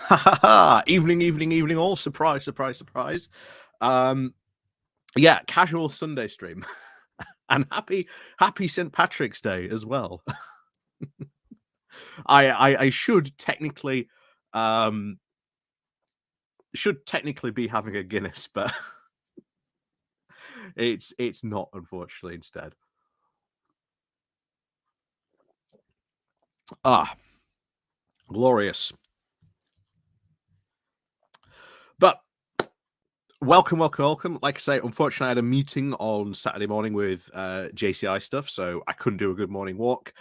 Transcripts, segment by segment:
Ha ha ha! Evening, evening, evening all. Surprise, surprise, surprise. Yeah, casual Sunday stream. And happy St. Patrick's Day as well. I should technically be having a Guinness, but it's not, unfortunately, instead. Glorious. But welcome. Like I say, unfortunately, I had a meeting on Saturday morning with JCI stuff, so I couldn't do a good morning walk.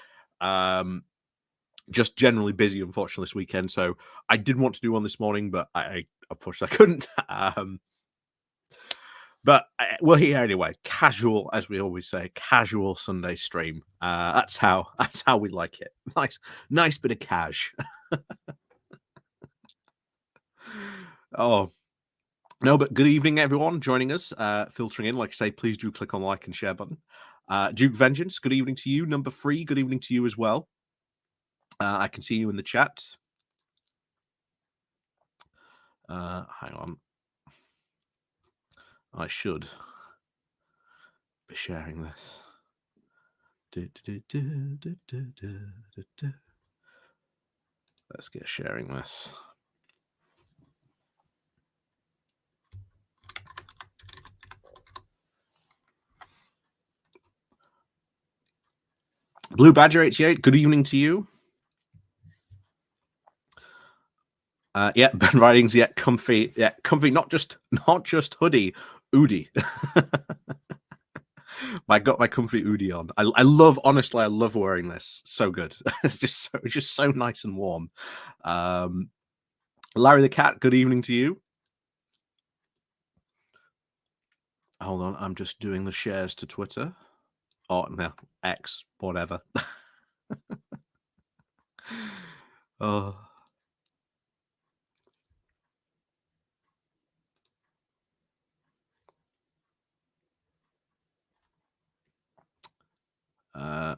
Just generally busy, unfortunately, this weekend. So I did want to do one this morning, but I unfortunately couldn't. But we're here anyway. Casual, as we always say, casual Sunday stream. That's how we like it. Nice bit of cash. Oh. No, but good evening, everyone joining us, filtering in. Like I say, please do click on the like and share button. Duke Vengeance, good evening to you. Number 3, good evening to you as well. I can see you in the chat. Hang on. I should be sharing this. Let's get sharing this. Blue Badger 88, good evening to you. Yeah, Ben Ridings, yeah, comfy, not just hoodie, Oodie. I got my comfy Oodie on. I love wearing this. So good. It's just so nice and warm. Larry the Cat, good evening to you. Hold on, I'm just doing the shares to Twitter. Oh, no, X, whatever. Oh.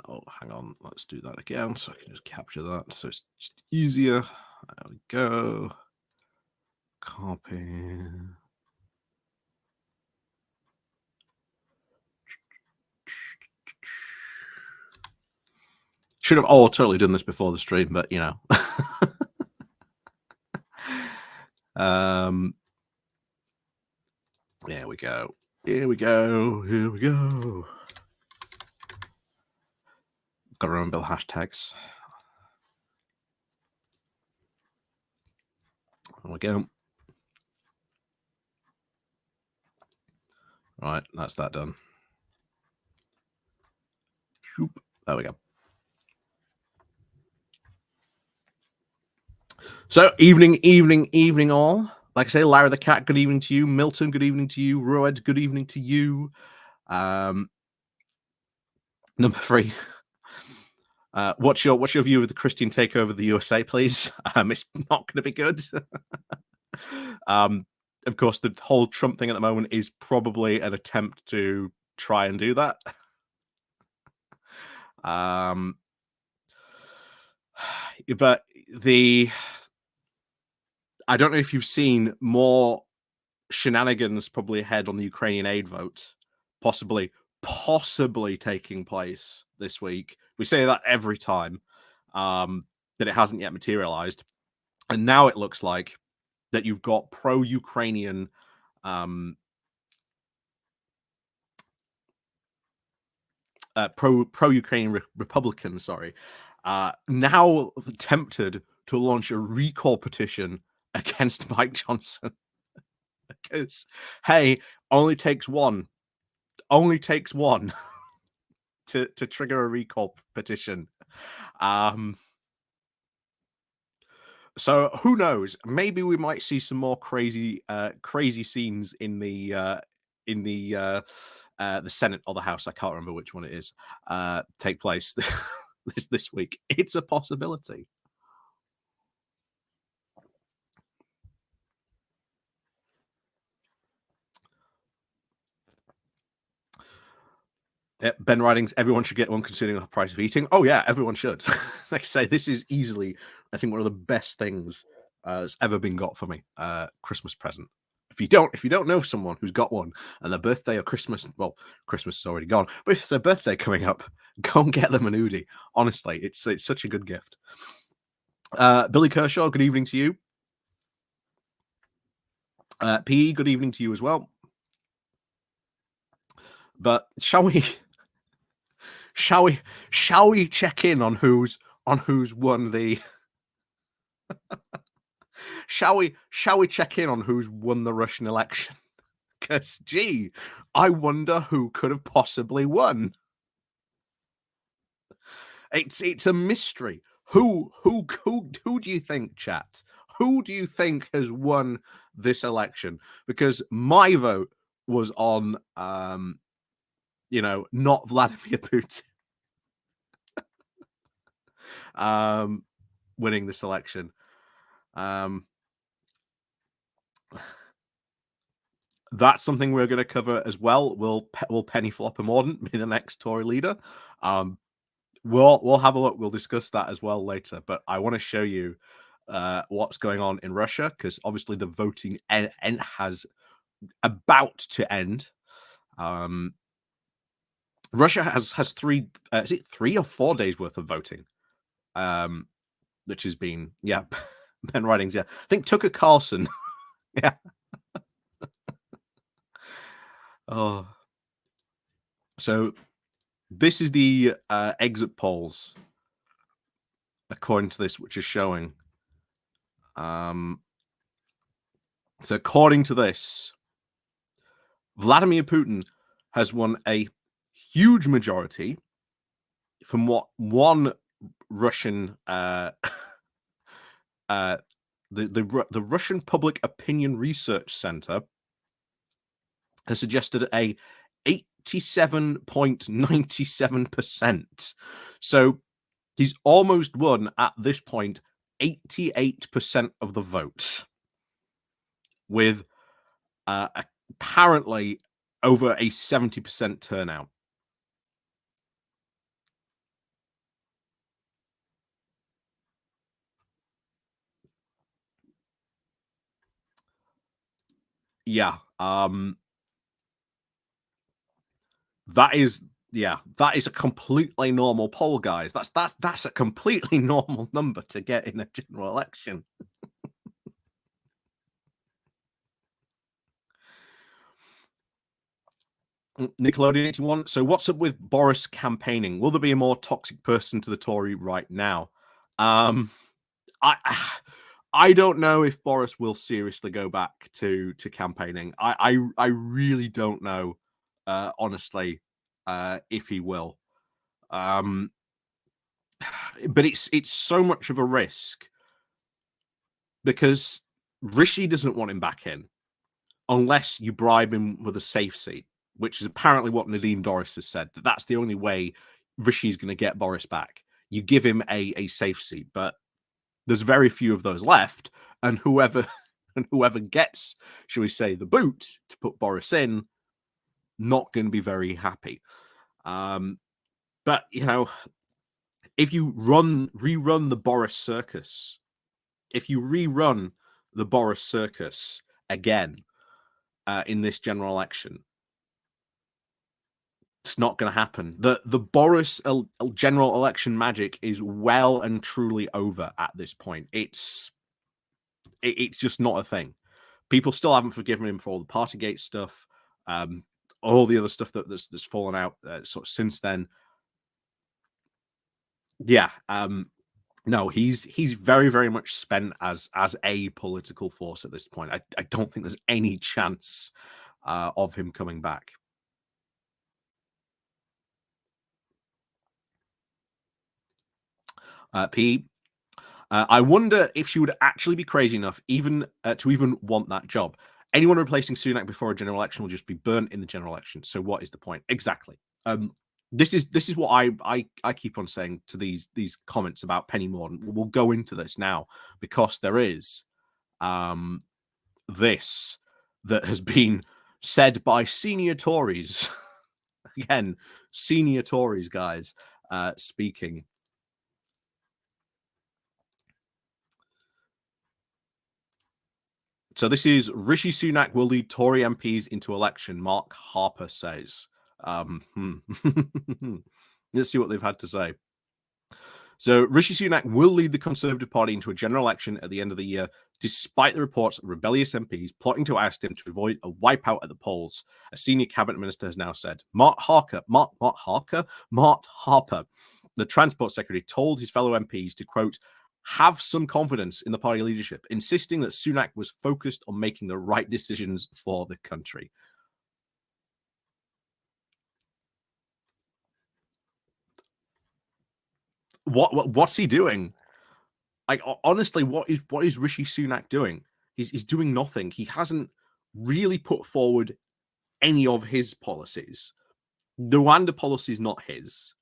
Oh, hang on. Let's do that again so I can just capture that. So it's just easier. There we go. Copy. Should have totally done this before the stream, but you know. There we go. Here we go. Gotta remember the hashtags. There we go. Right, that's that done. There we go. So, evening all. Like I say, Larry the Cat, good evening to you. Milton, good evening to you. Roed, good evening to you. Number 3. What's your view of the Christian takeover of the USA, please? It's not going to be good. Of course, the whole Trump thing at the moment is probably an attempt to try and do that. But I don't know if you've seen more shenanigans probably ahead on the Ukrainian aid vote, possibly taking place this week. We say that every time, that it hasn't yet materialized, and now it looks like that you've got pro-Ukrainian pro-Ukrainian Republicans, now tempted to launch a recall petition against Mike Johnson. Because, hey, only takes one to trigger a recall petition. So who knows? Maybe we might see some more crazy scenes in the Senate or the House. I can't remember which one it is. Take place this week. It's a possibility. Ben Ridings, everyone should get one considering the price of eating. Oh yeah, everyone should. Like I say, this is easily, I think, one of the best things that's ever been got for me. Christmas present. If you don't know someone who's got one and their birthday or Christmas, well, Christmas is already gone, but if it's their birthday coming up, go and get them an Oodie. Honestly, it's such a good gift. Billy Kershaw, good evening to you. PE, good evening to you as well. But shall we check in on who's won the shall we check in on who's won the Russian election? Because gee, I wonder who could have possibly won. It's a mystery. Who do you think, chat? Who do you think has won this election? Because my vote was on not Vladimir Putin winning this election. That's something we're going to cover as well. Will Penny Flopper Mordaunt be the next Tory leader? We'll have a look. We'll discuss that as well later. But I want to show you what's going on in Russia, because obviously the voting has about to end. Russia has 3 is it 3 or 4 days worth of voting, which has been Ben Ridings. I think Tucker Carlson. Yeah. Oh, so this is the exit polls according to this, which is showing. So according to this, Vladimir Putin has won a huge majority from what one Russian the Russian Public Opinion Research Center has suggested a 87.97%. So he's almost won at this point 88% of the vote, with apparently over a 70% turnout. Yeah. That is a completely normal poll, guys. That's a completely normal number to get in a general election. Nickelodeon 81. So what's up with Boris campaigning? Will there be a more toxic person to the Tory right now? I don't know if Boris will seriously go back to campaigning. I really don't know, honestly, if he will. But it's so much of a risk, because Rishi doesn't want him back in unless you bribe him with a safe seat, which is apparently what Nadine Dorries has said. That's the only way Rishi's going to get Boris back. You give him a safe seat, but there's very few of those left, and whoever gets, shall we say, the boot to put Boris in, not going to be very happy. But if you rerun the Boris circus, again in this general election, it's not going to happen. The Boris general election magic is well and truly over at this point. It's just not a thing. People still haven't forgiven him for all the Partygate stuff, all the other stuff that's fallen out sort of since then. Yeah, no, he's very, very much spent as a political force at this point. I don't think there's any chance of him coming back. P. I wonder if she would actually be crazy enough to even want that job. Anyone replacing Sunak before a general election will just be burnt in the general election. So what is the point? Exactly. This is what I keep on saying to these comments about Penny Mordaunt. We'll go into this now, because there is this that has been said by senior Tories. Again, senior Tories, guys, speaking. So this is Rishi Sunak will lead Tory MPs into election, Mark Harper says. Let's see what they've had to say. So Rishi Sunak will lead the Conservative Party into a general election at the end of the year, despite the reports of rebellious MPs plotting to oust him to avoid a wipeout at the polls. A senior cabinet minister has now said. Mark Harper, the Transport Secretary, told his fellow MPs to, quote, have some confidence in the party leadership, insisting that Sunak was focused on making the right decisions for the country. What's he doing? Like, honestly, what is Rishi Sunak doing? He's doing nothing. He hasn't really put forward any of his policies. The Rwanda policy is not his.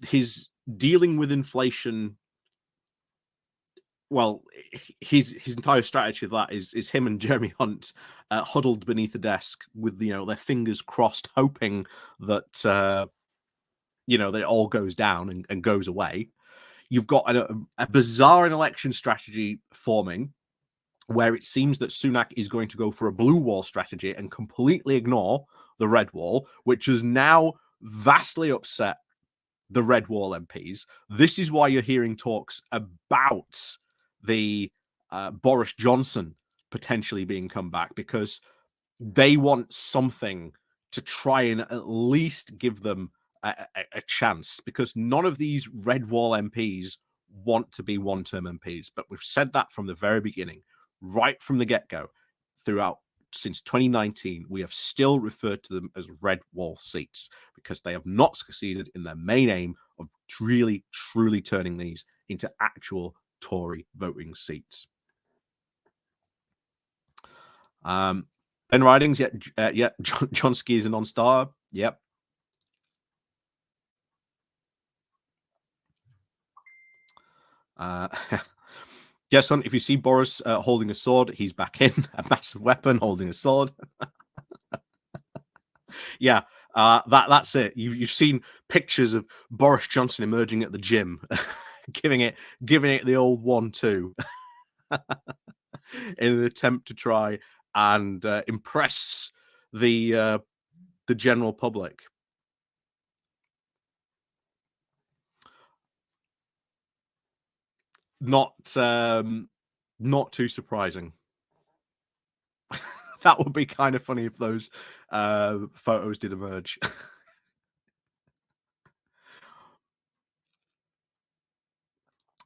His dealing with inflation, well, his entire strategy of that is him and Jeremy Hunt huddled beneath a desk with their fingers crossed, hoping that that it all goes down and goes away. You've got a bizarre election strategy forming, where it seems that Sunak is going to go for a blue wall strategy and completely ignore the red wall, which has now vastly upset the red wall MPs. This is why you're hearing talks about the Boris Johnson potentially being come back, because they want something to try and at least give them a chance, because none of these red wall MPs want to be one-term MPs. But we've said that from the very beginning, right from the get-go, throughout since 2019, we have still referred to them as red wall seats, because they have not succeeded in their main aim of really, truly turning these into actual Tory voting seats. Ben Ridings, John Ski is a non-star. Yep. Yes, son, if you see Boris holding a sword, he's back in a massive weapon holding a sword. Yeah, that's it. You've seen pictures of Boris Johnson emerging at the gym, giving it the old 1-2 in an attempt to try and impress the general public. Not too surprising. That would be kind of funny if those photos did emerge.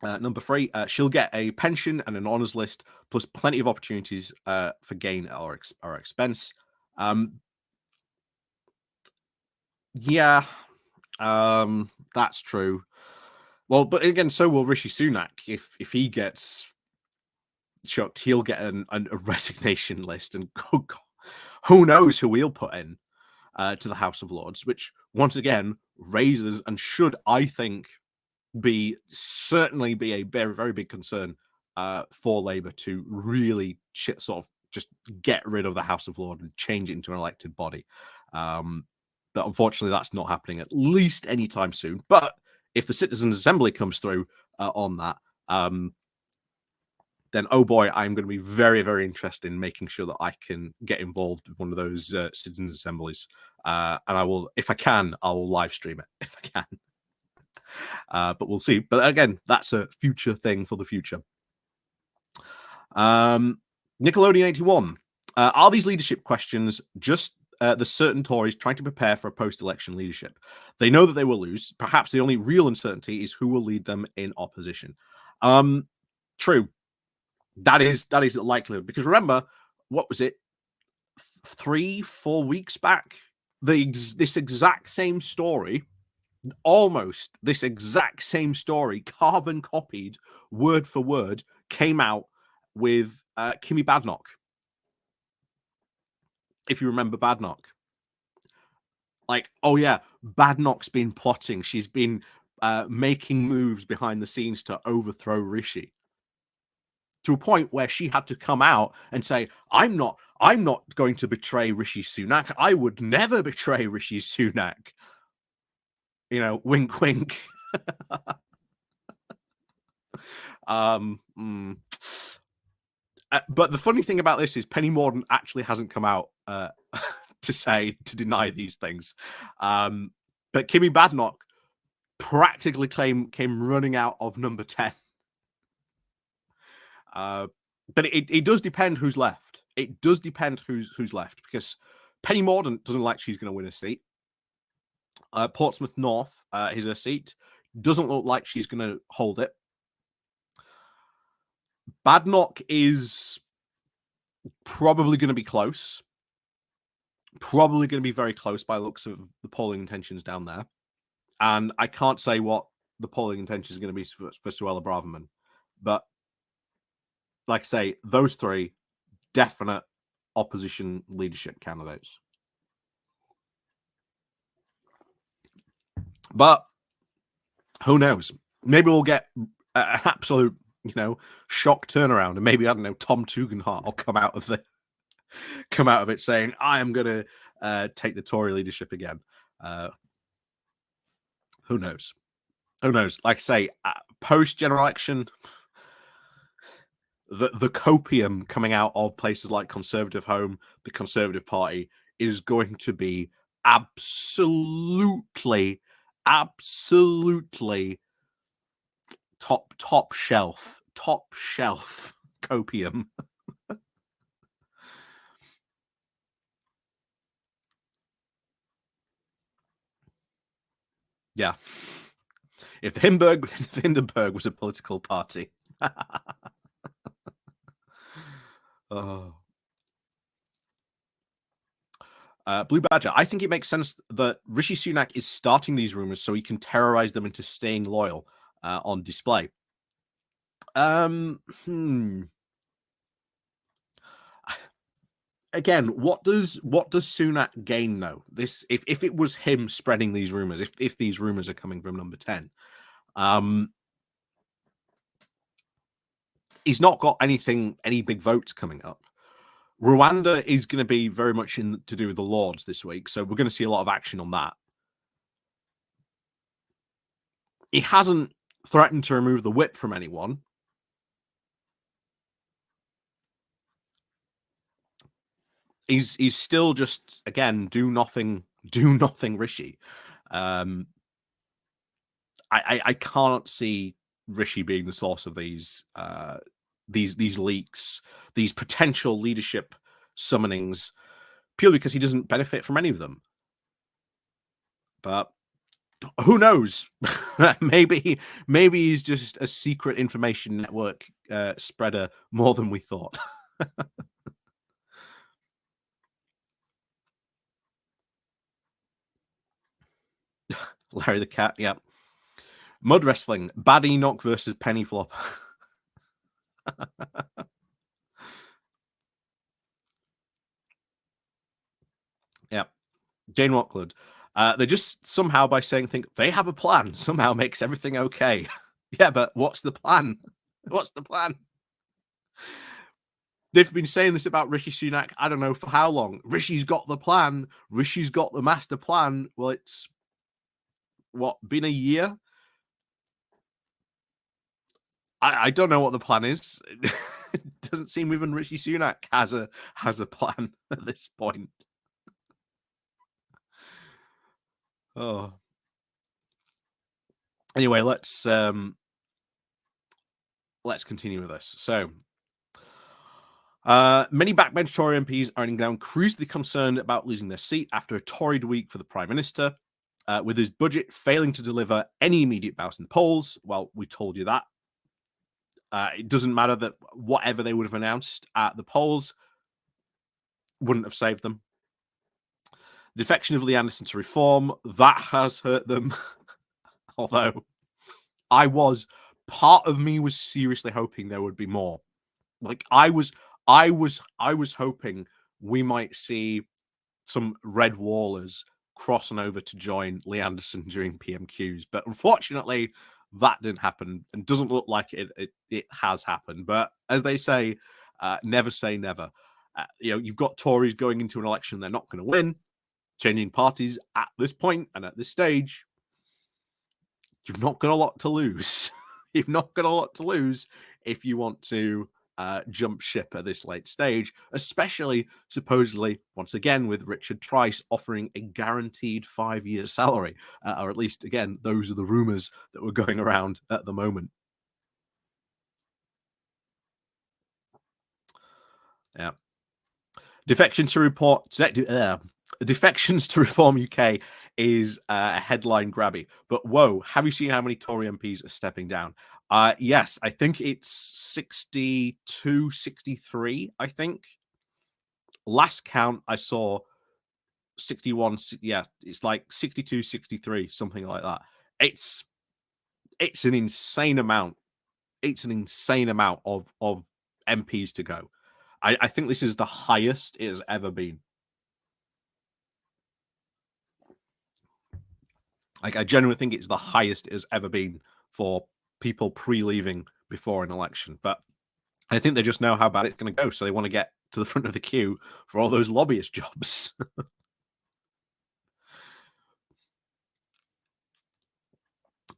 Number 3, she'll get a pension and an honours list, plus plenty of opportunities for gain or expense. Yeah, that's true. Well, but again, so will Rishi Sunak. If he gets chucked, he'll get a resignation list, and who knows who he'll put in to the House of Lords, which once again raises and should, I think, certainly be a very, very big concern for Labour to really sort of just get rid of the House of Lords and change it into an elected body. But unfortunately, that's not happening, at least anytime soon. But if the Citizens' Assembly comes through on that, then, oh boy, I'm going to be very, very interested in making sure that I can get involved with one of those Citizens' Assemblies. And I will, if I can, I will live stream it if I can. But we'll see. But again, that's a future thing for the future. Nickelodeon 81. Are these leadership questions just the certain Tories trying to prepare for a post-election leadership? They know that they will lose. Perhaps the only real uncertainty is who will lead them in opposition. True. That is likely, because remember, what was it? 3-4 weeks back, this exact same story, almost this exact same story, carbon copied, word for word, came out with Kimmy Badenoch. If you remember Badenoch. Like, oh yeah, Badenoch's been plotting. She's been making moves behind the scenes to overthrow Rishi. To a point where she had to come out and say, I'm not going to betray Rishi Sunak. I would never betray Rishi Sunak. Wink, wink. But the funny thing about this is Penny Mordaunt actually hasn't come out to deny these things. But Kimmy Badenoch practically came running out of number 10. But it does depend who's left. It does depend who's left, because Penny Mordaunt doesn't like she's going to win a seat. Portsmouth North is her seat. Doesn't look like she's going to hold it. Badenoch is probably going to be close. Probably going to be very close by the looks of the polling intentions down there. And I can't say what the polling intentions are going to be for Suella Braverman. But like I say, those three definite opposition leadership candidates. But who knows? Maybe we'll get an absolute, shock turnaround, and maybe, I don't know, Tom Tugendhat will come out of it saying, "I am going to take the Tory leadership again." Who knows? Who knows? Like I say, post general election, the copium coming out of places like Conservative Home, the Conservative Party, is going to be absolutely top shelf copium. Yeah. If the Hindenburg was a political party. Oh. Blue Badger, I think it makes sense that Rishi Sunak is starting these rumors so he can terrorize them into staying loyal on display. Again, what does Sunak gain though? This, if it was him spreading these rumors, if these rumors are coming from number 10, he's not got any big votes coming up. Rwanda is going to be very much to do with the Lords this week, so we're going to see a lot of action on that. He hasn't threatened to remove the whip from anyone. He's still just, again, do nothing Rishi. I can't see Rishi being the source of these leaks, these potential leadership summonings, purely because he doesn't benefit from any of them. But who knows? maybe he's just a secret information network spreader more than we thought. Larry the Cat, yeah. Mud wrestling, Bad Enoch versus Penny Flop. Yeah. Jane Watcliffe. They just somehow, by saying they have a plan, somehow makes everything okay. Yeah, but what's the plan? What's the plan? They've been saying this about Rishi Sunak, I don't know for how long. Rishi's got the plan. Rishi's got the master plan. Well, it's been a year? I don't know what the plan is. It doesn't seem even Rishi Sunak has a plan at this point. Oh. Anyway, let's continue with this. So, many backbench Tory MPs are now increasingly concerned about losing their seat after a torrid week for the Prime Minister, with his budget failing to deliver any immediate bounce in the polls. Well, we told you that. It doesn't matter that whatever they would have announced at the polls wouldn't have saved them. The defection of Lee Anderson to Reform, that has hurt them. Although part of me was seriously hoping there would be more. Like I was hoping we might see some red wallers crossing over to join Lee Anderson during PMQs, but unfortunately that didn't happen and doesn't look like it has happened. But as they say, never say never. You've got Tories going into an election they're not going to win, changing parties at this point and at this stage. You've not got a lot to lose. You've not got a lot to lose if you want to jump ship at this late stage, especially supposedly, once again, with Richard Trice offering a guaranteed 5-year salary, or at least, again, those are the rumors that were going around at the moment. Yeah. Defections to report defections to Reform UK is a headline grabby. But whoa, have you seen how many Tory MPs are stepping down? Yes, I think it's 62, 63, I think. Last count I saw 61, yeah, it's like 62, 63, something like that. It's an insane amount. It's an insane amount of MPs to go. I think this is the highest it has ever been. Like, I genuinely think it's the highest it has ever been for people pre-leaving before an election. But I think they just know how bad it's going to go, so they want to get to the front of the queue for all those lobbyist jobs.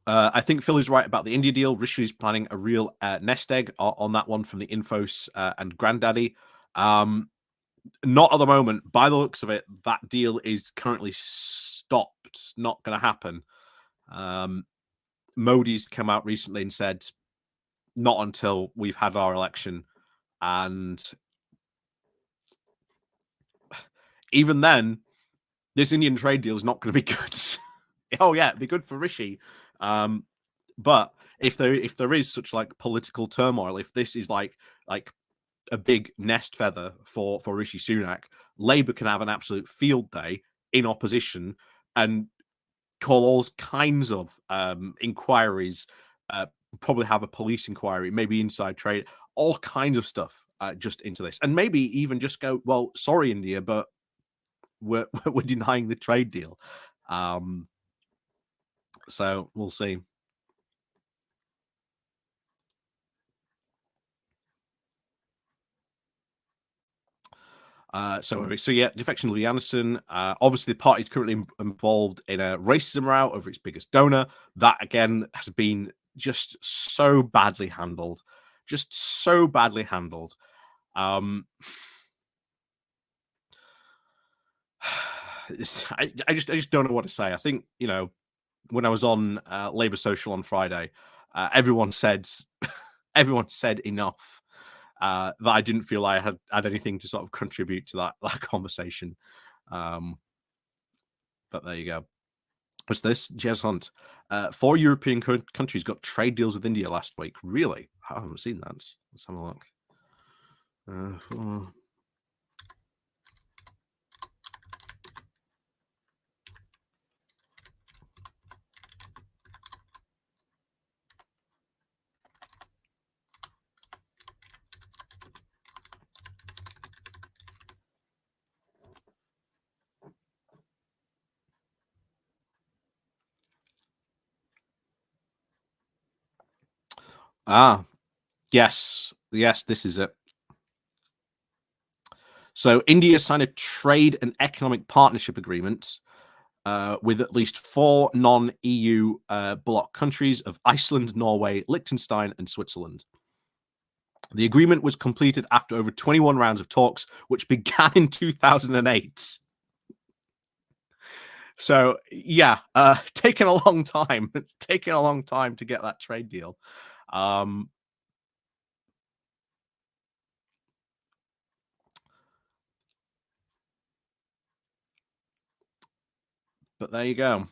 I think Phil is right about the India deal. Rishi is planning a real nest egg on that one from the Infos and Grandaddy. Not at the moment. By the looks of it, that deal is currently stopped. Not going to happen. Modi's come out recently and said, not until we've had our election. And even then, this Indian trade deal is not going to be good. Oh yeah, it'd be good for Rishi. But if there is such like political turmoil, if this is like a big nest feather for Rishi Sunak, Labour can have an absolute field day in opposition and call all kinds of inquiries. Probably have a police inquiry, maybe inside trade, all kinds of stuff just into this, and maybe even just go, well, sorry, India, but we're denying the trade deal. So we'll see. So yeah, defection of Lee Anderson. Obviously, the party is currently involved in a racism row over its biggest donor. That again has been just so badly handled, just so badly handled. I just don't know what to say. I think, you know, when I was on Labour Social on Friday, everyone said enough. That I didn't feel I had anything to sort of contribute to that conversation. But there you go. What's this? Jez Hunt. 4 European countries got trade deals with India last week. Really? I haven't seen that. Let's have a look. Yes, this is it. So India signed a trade and economic partnership agreement with at least 4 non-EU bloc countries of Iceland, Norway, Liechtenstein, and Switzerland. The agreement was completed after over 21 rounds of talks, which began in 2008. So yeah, taking a long time to get that trade deal. But there you go.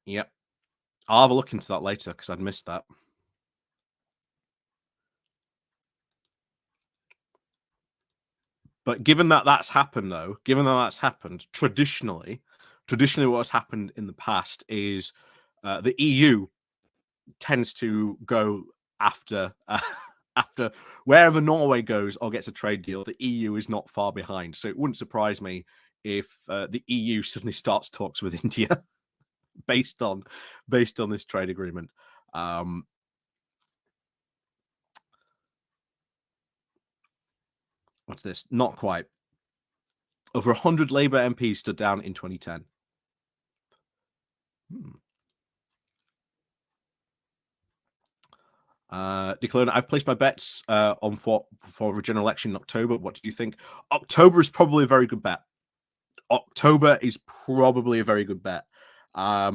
Yep. I'll have a look into that later because I'd missed that. But given that that's happened, though, traditionally what's happened in the past is the EU tends to go after after wherever Norway goes or gets a trade deal, the EU is not far behind. So it wouldn't surprise me if the EU suddenly starts talks with India based on this trade agreement. What's this? Not quite. Over 100 Labour MPs stood down in 2010. Declan, I've placed my bets on for a general election in October. What do you think? October is probably a very good bet. October is probably a very good bet. Yeah,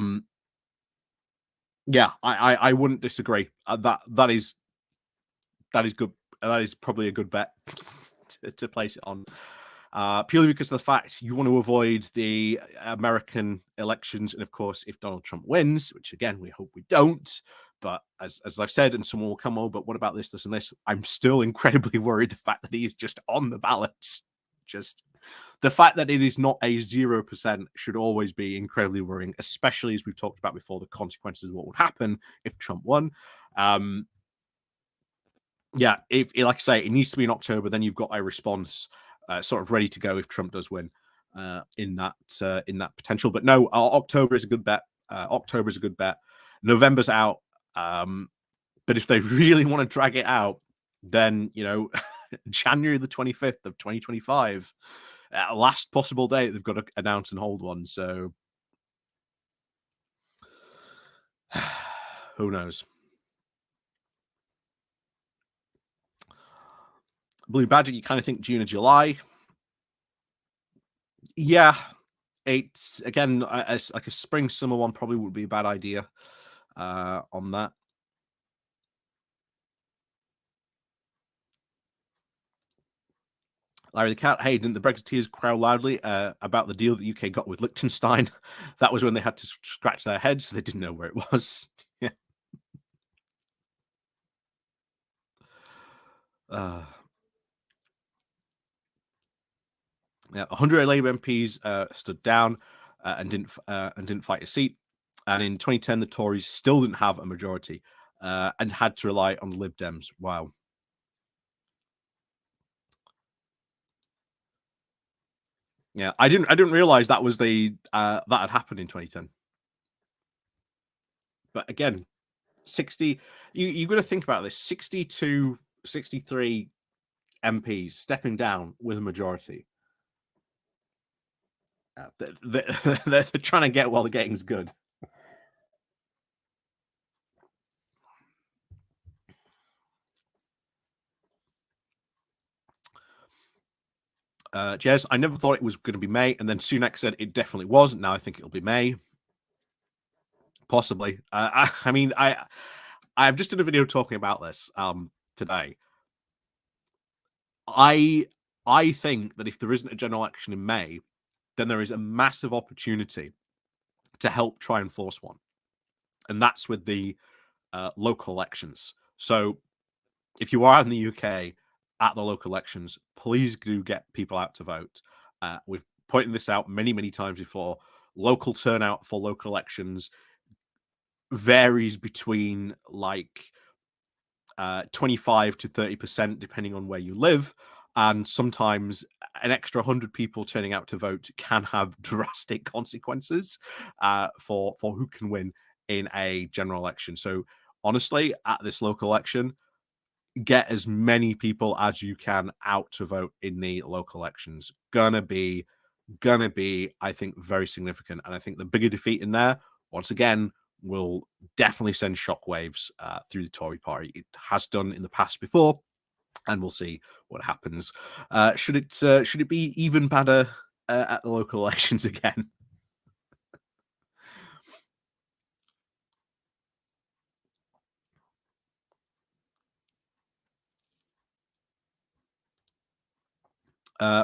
I wouldn't disagree. That is good. That is probably a good bet to place it on. Purely because of the fact you want to avoid the American elections, and of course, if Donald Trump wins, which again we hope we don't, but as I've said, and someone will come over, but what about this, and this? I'm still incredibly worried the fact that he is just on the ballots. Just the fact that it is not a 0% should always be incredibly worrying, especially as we've talked about before, the consequences of what would happen if Trump won. Yeah, if like I say, it needs to be in October, then you've got a response sort of ready to go if Trump does win in that potential. But no, October is a good bet. October is a good bet. November's out. But if they really want to drag it out, then January the 25th of 2025, last possible date, they've got to announce and hold one. So who knows? Blue Badger, you kind of think June or July. Yeah, it's again as like a spring summer one probably would be a bad idea on that. Larry the Cat, hey, didn't the Brexiteers crow loudly about the deal the UK got with Liechtenstein? That was when they had to scratch their heads, so they didn't know where it was. Yeah. Yeah, 100 Labour MPs stood down and didn't fight a seat. And in 2010, the Tories still didn't have a majority and had to rely on the Lib Dems. Wow. Yeah, I didn't realize that was that had happened in 2010. But again, 60. You got to think about this: 62, 63 MPs stepping down with a majority. They're trying to get while the getting's good. Jez, I never thought it was going to be May, and then Sunak said it definitely was. Now I think it'll be May, possibly. I mean, I've just done a video talking about this today. I think that if there isn't a general election in May, then there is a massive opportunity to help try and force one, and that's with the local elections. So, if you are in the UK at the local elections, please do get people out to vote. We've pointed this out many, many times before. Local turnout for local elections varies between like 25 to 30%, depending on where you live. And sometimes an extra 100 people turning out to vote can have drastic consequences for who can win in a general election. So honestly, at this local election, get as many people as you can out to vote in the local elections. Gonna be, I think, very significant. And I think the bigger defeat in there, once again, will definitely send shockwaves through the Tory party. It has done in the past before, and we'll see what happens. Should it be even better at the local elections again?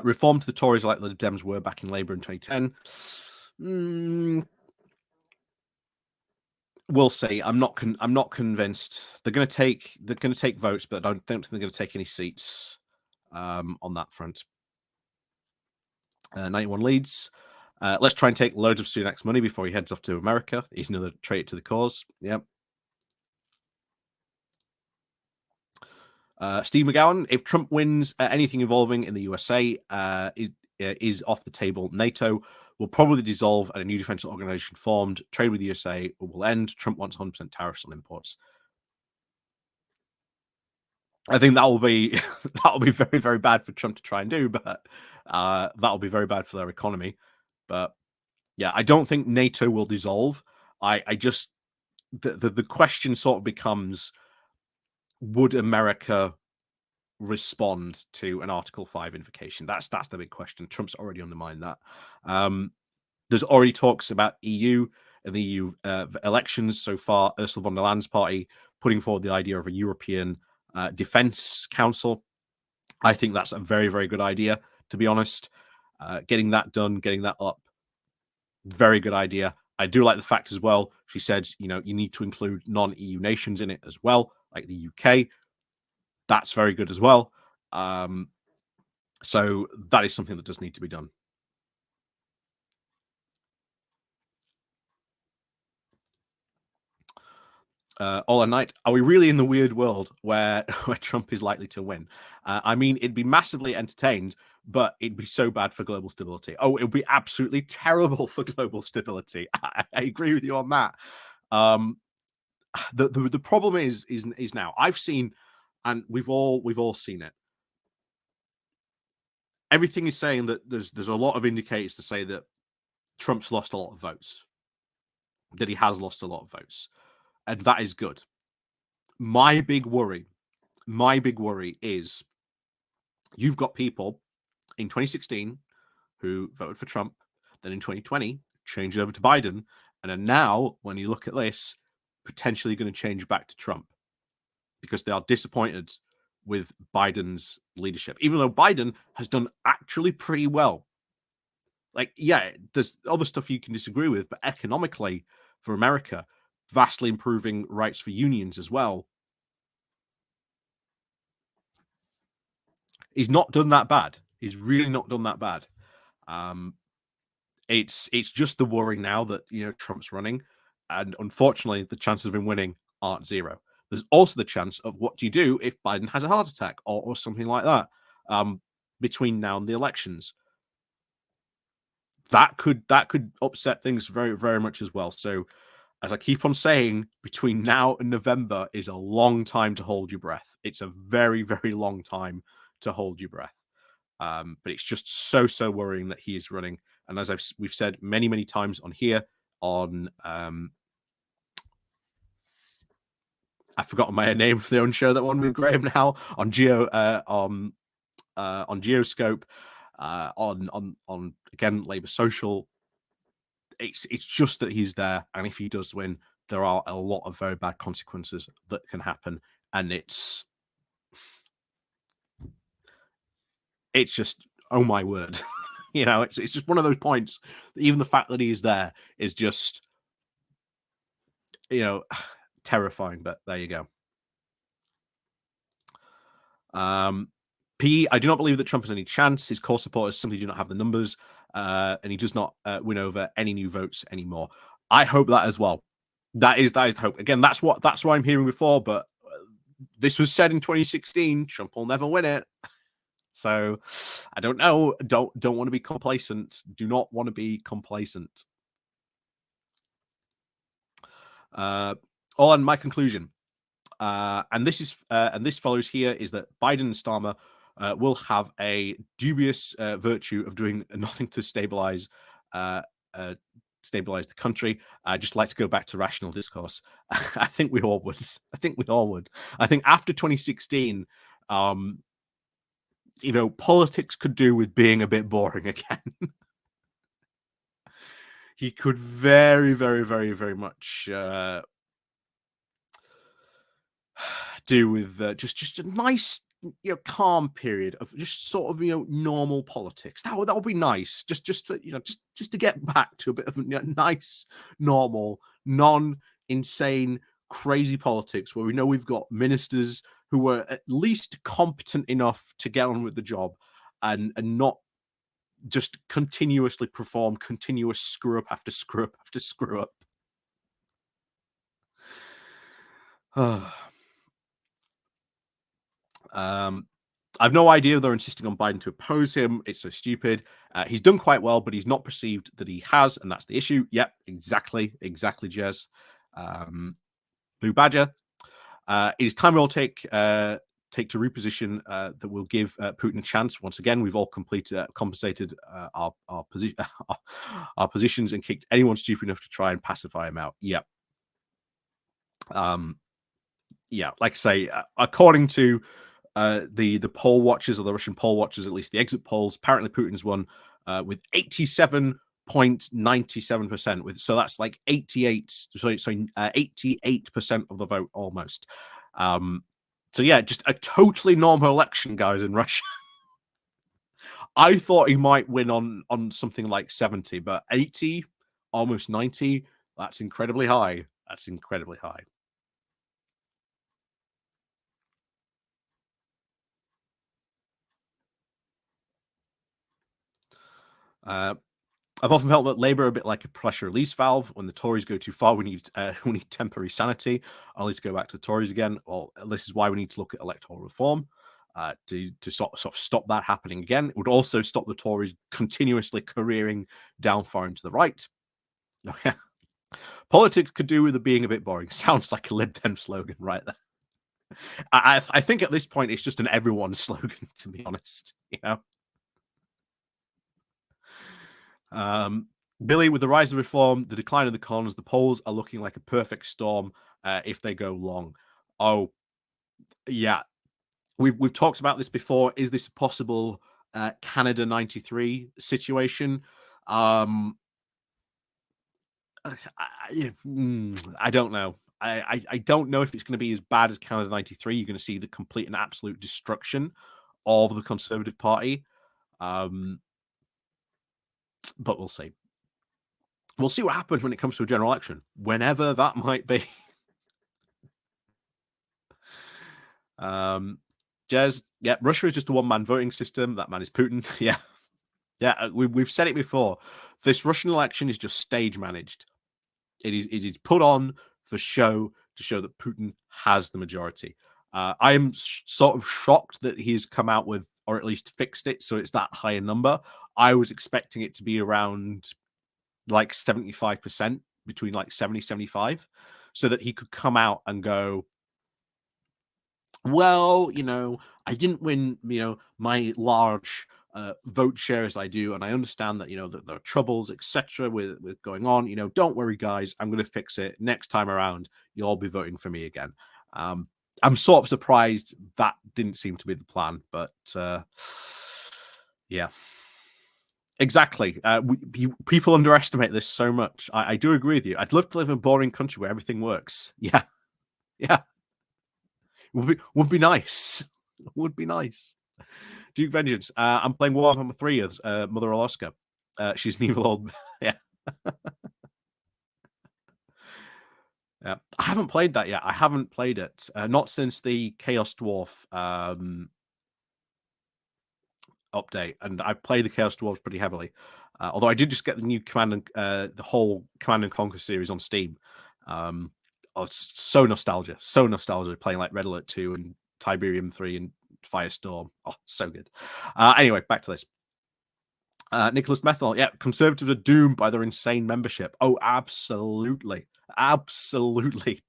Reform to the Tories like the Dems were back in Labour in 2010. We'll see. I'm not convinced. They're going to take votes, but I don't think they're going to take any seats on that front. 91 Leeds. Let's try and take loads of Sunak's money before he heads off to America. He's another traitor to the cause. Yep. Steve McGowan, if Trump wins, anything involving in the USA is off the table. NATO will probably dissolve and a new defense organization formed. Trade with the USA will end. Trump wants 100% tariffs on imports. I think that will be that will be very, very bad for Trump to try and do, but that will be very bad for their economy. But yeah, I don't think NATO will dissolve. I just the question sort of becomes: would America respond to an Article 5 invocation? That's the big question. Trump's already undermined that. There's already talks about EU and the EU elections so far. Ursula von der Leyen's party putting forward the idea of a European Defense Council. I think that's a very, very good idea, to be honest. Getting that done, getting that up, very good idea. I do like the fact as well, she said, you need to include non-EU nations in it as well, like the UK. That's very good as well. So that is something that does need to be done. All at night. Are we really in the weird world where Trump is likely to win? I mean, it'd be massively entertained, but it'd be so bad for global stability. Oh, it would be absolutely terrible for global stability. I agree with you on that. The problem is now I've seen, and we've all seen it. Everything is saying that there's a lot of indicators to say that Trump's lost a lot of votes, that he has lost a lot of votes, and that is good. My big worry is you've got people in 2016 who voted for Trump, then in 2020 changed over to Biden, and are now, when you look at this, potentially going to change back to Trump because they are disappointed with Biden's leadership, even though Biden has done actually pretty well. Like, yeah, there's other stuff you can disagree with, but economically for America, vastly improving rights for unions as well. He's not done that bad. He's really not done that bad. It's just the worry now that Trump's running, and unfortunately, the chances of him winning aren't zero. There's also the chance of what do you do if Biden has a heart attack or something like that between now and the elections. That could upset things very, very much as well. So, as I keep on saying, between now and November is a long time to hold your breath. It's a very, very long time to hold your breath. But it's just so worrying that he is running. And as we've said many, many times on here, on I've forgotten my name of their own show, that one with Graham now, on on Geoscope, on again Labour Social. It's just that he's there, and if he does win, there are a lot of very bad consequences that can happen, and it's just, oh my word. It's just one of those points. Even the fact that he's there is just, terrifying. But there you go. I do not believe that Trump has any chance. His core supporters simply do not have the numbers, and he does not win over any new votes anymore. I hope that as well. That is the hope. Again, that's what I'm hearing before. But this was said in 2016. Trump will never win it. So I don't know. Don't want to be complacent. Do not want to be complacent. On my conclusion, and this follows here, is that Biden and Starmer will have a dubious virtue of doing nothing to stabilize the country. I just like to go back to rational discourse. I think we all would. I think after 2016, politics could do with being a bit boring again. He could very, very, very, very much do with just a nice, calm period of just sort of normal politics. That would be nice. Just to get back to a bit of nice, normal, non-insane, crazy politics where we know we've got ministers who were at least competent enough to get on with the job and not just continuously perform continuous screw up after screw up after screw up. I've no idea they're insisting on Biden to oppose him. It's so stupid. He's done quite well, but he's not perceived that he has, and that's the issue. Yep, exactly, Jez. Blue Badger. It is time we'll take to reposition that will give Putin a chance. Once again, we've all compensated our position, our positions, and kicked anyone stupid enough to try and pacify him out. Yep. Yeah, like I say, according to the poll watchers, or the Russian poll watchers, at least the exit polls, apparently Putin's won with 87.97%. So that's like 88% of the vote almost. So yeah, just a totally normal election, guys, in Russia. I thought he might win on something like 70, but 80, almost 90, that's incredibly high. That's incredibly high. I've often felt that Labour are a bit like a pressure release valve. When the Tories go too far, we need temporary sanity, only to go back to the Tories again. Well, this is why we need to look at electoral reform to sort of stop that happening again. It would also stop the Tories continuously careering down far into the right. Oh, yeah. Politics could do with it being a bit boring. Sounds like a Lib Dem slogan right there. I think at this point it's just an everyone slogan, to be honest. You know. Billy, with the rise of reform, the decline of the cons, the polls are looking like a perfect storm if they go long. Oh, yeah. We've talked about this before. Is this a possible Canada 93 situation? I don't know. I don't know if it's going to be as bad as Canada 93. You're going to see the complete and absolute destruction of the Conservative Party. But we'll see. We'll see what happens when it comes to a general election, whenever that might be. Jez, yeah, Russia is just a one-man voting system. That man is Putin. Yeah. Yeah, we've said it before. This Russian election is just stage managed. It is put on for show to show that Putin has the majority. I am sort of shocked that he's come out with, or at least fixed it, so it's that higher number. I was expecting it to be around like 75%, between like 70, 75, so that he could come out and go, well, I didn't win, my large vote share as I do, and I understand that, that there are troubles, etc., with going on. Don't worry, guys, I'm going to fix it. Next time around, you'll all be voting for me again. I'm sort of surprised that didn't seem to be the plan, but yeah. Exactly. People underestimate this so much. I do agree with you. I'd love to live in a boring country where everything works. Yeah. Yeah. Would be nice. Would be nice. Duke Vengeance. I'm playing Warhammer 3 as Mother Alaska. She's an evil old. Yeah. Yeah. I haven't played that yet. I haven't played it. Not since the Chaos Dwarf update, and I've played the Chaos Dwarves pretty heavily. Although I did just get the new the whole Command and Conquer series on Steam. So nostalgia playing like Red Alert 2 and Tiberium 3 and Firestorm. Oh, so good. Anyway, back to this. Nicholas Methel, yeah, Conservatives are doomed by their insane membership. Oh, absolutely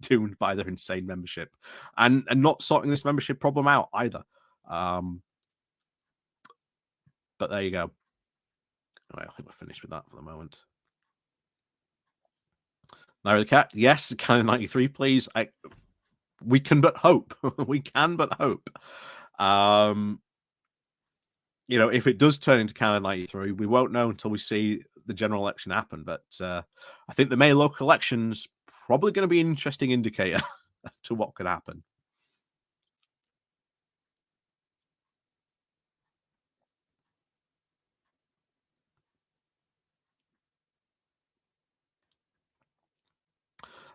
doomed by their insane membership, and not sorting this membership problem out either. But there you go. Anyway, I think we're finished with that for the moment. Larry the Cat, yes, Canada 93, please. We can but hope. We can but hope. If it does turn into Canada 93, we won't know until we see the general election happen. But I think the May local elections probably going to be an interesting indicator to what could happen.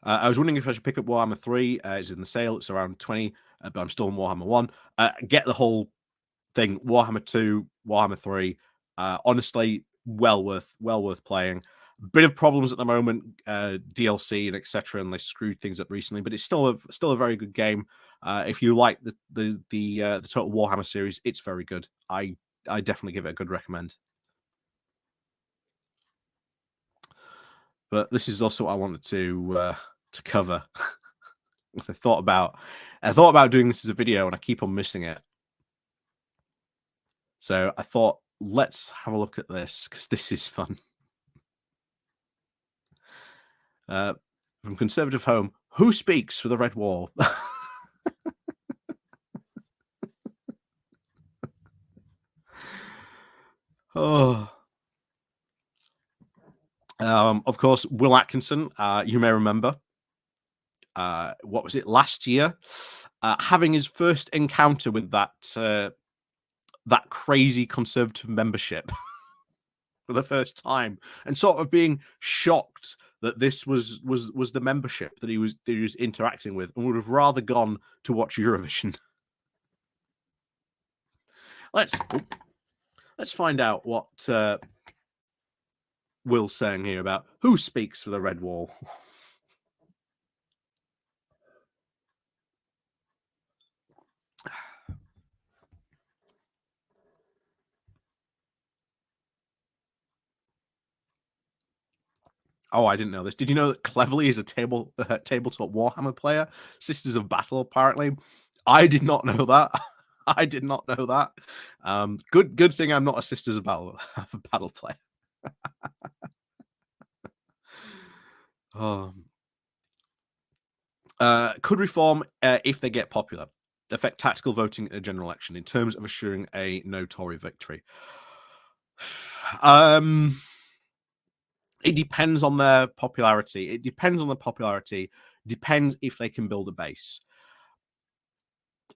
I was wondering if I should pick up Warhammer 3. It's in the sale. It's around 20, but I'm still in Warhammer 1. Get the whole thing. Warhammer 2, Warhammer 3. Honestly, well worth playing. Bit of problems at the moment, DLC and etc., and they screwed things up recently, but it's still a very good game. If you like the Total Warhammer series, it's very good. I definitely give it a good recommend. But this is also what I wanted to cover. I thought about doing this as a video, and I keep on missing it. So I thought, let's have a look at this because this is fun. From Conservative Home, who speaks for the Red Wall? Oh. Of course, Will Atkinson, you may remember, what was it, last year, having his first encounter with that crazy Conservative membership for the first time, and sort of being shocked that this was the membership that he was interacting with, and would have rather gone to watch Eurovision. Let's find out what Will's saying here about who speaks for the Red Wall. Oh, I didn't know this. Did you know that Cleverly is a tabletop Warhammer player? Sisters of Battle, apparently. I did not know that. I did not know that. Good thing I'm not a Sisters of Battle player. Could reform, if they get popular, affect tactical voting in a general election in terms of assuring a no Tory victory? It depends on their popularity. It depends on the popularity. Depends if they can build a base.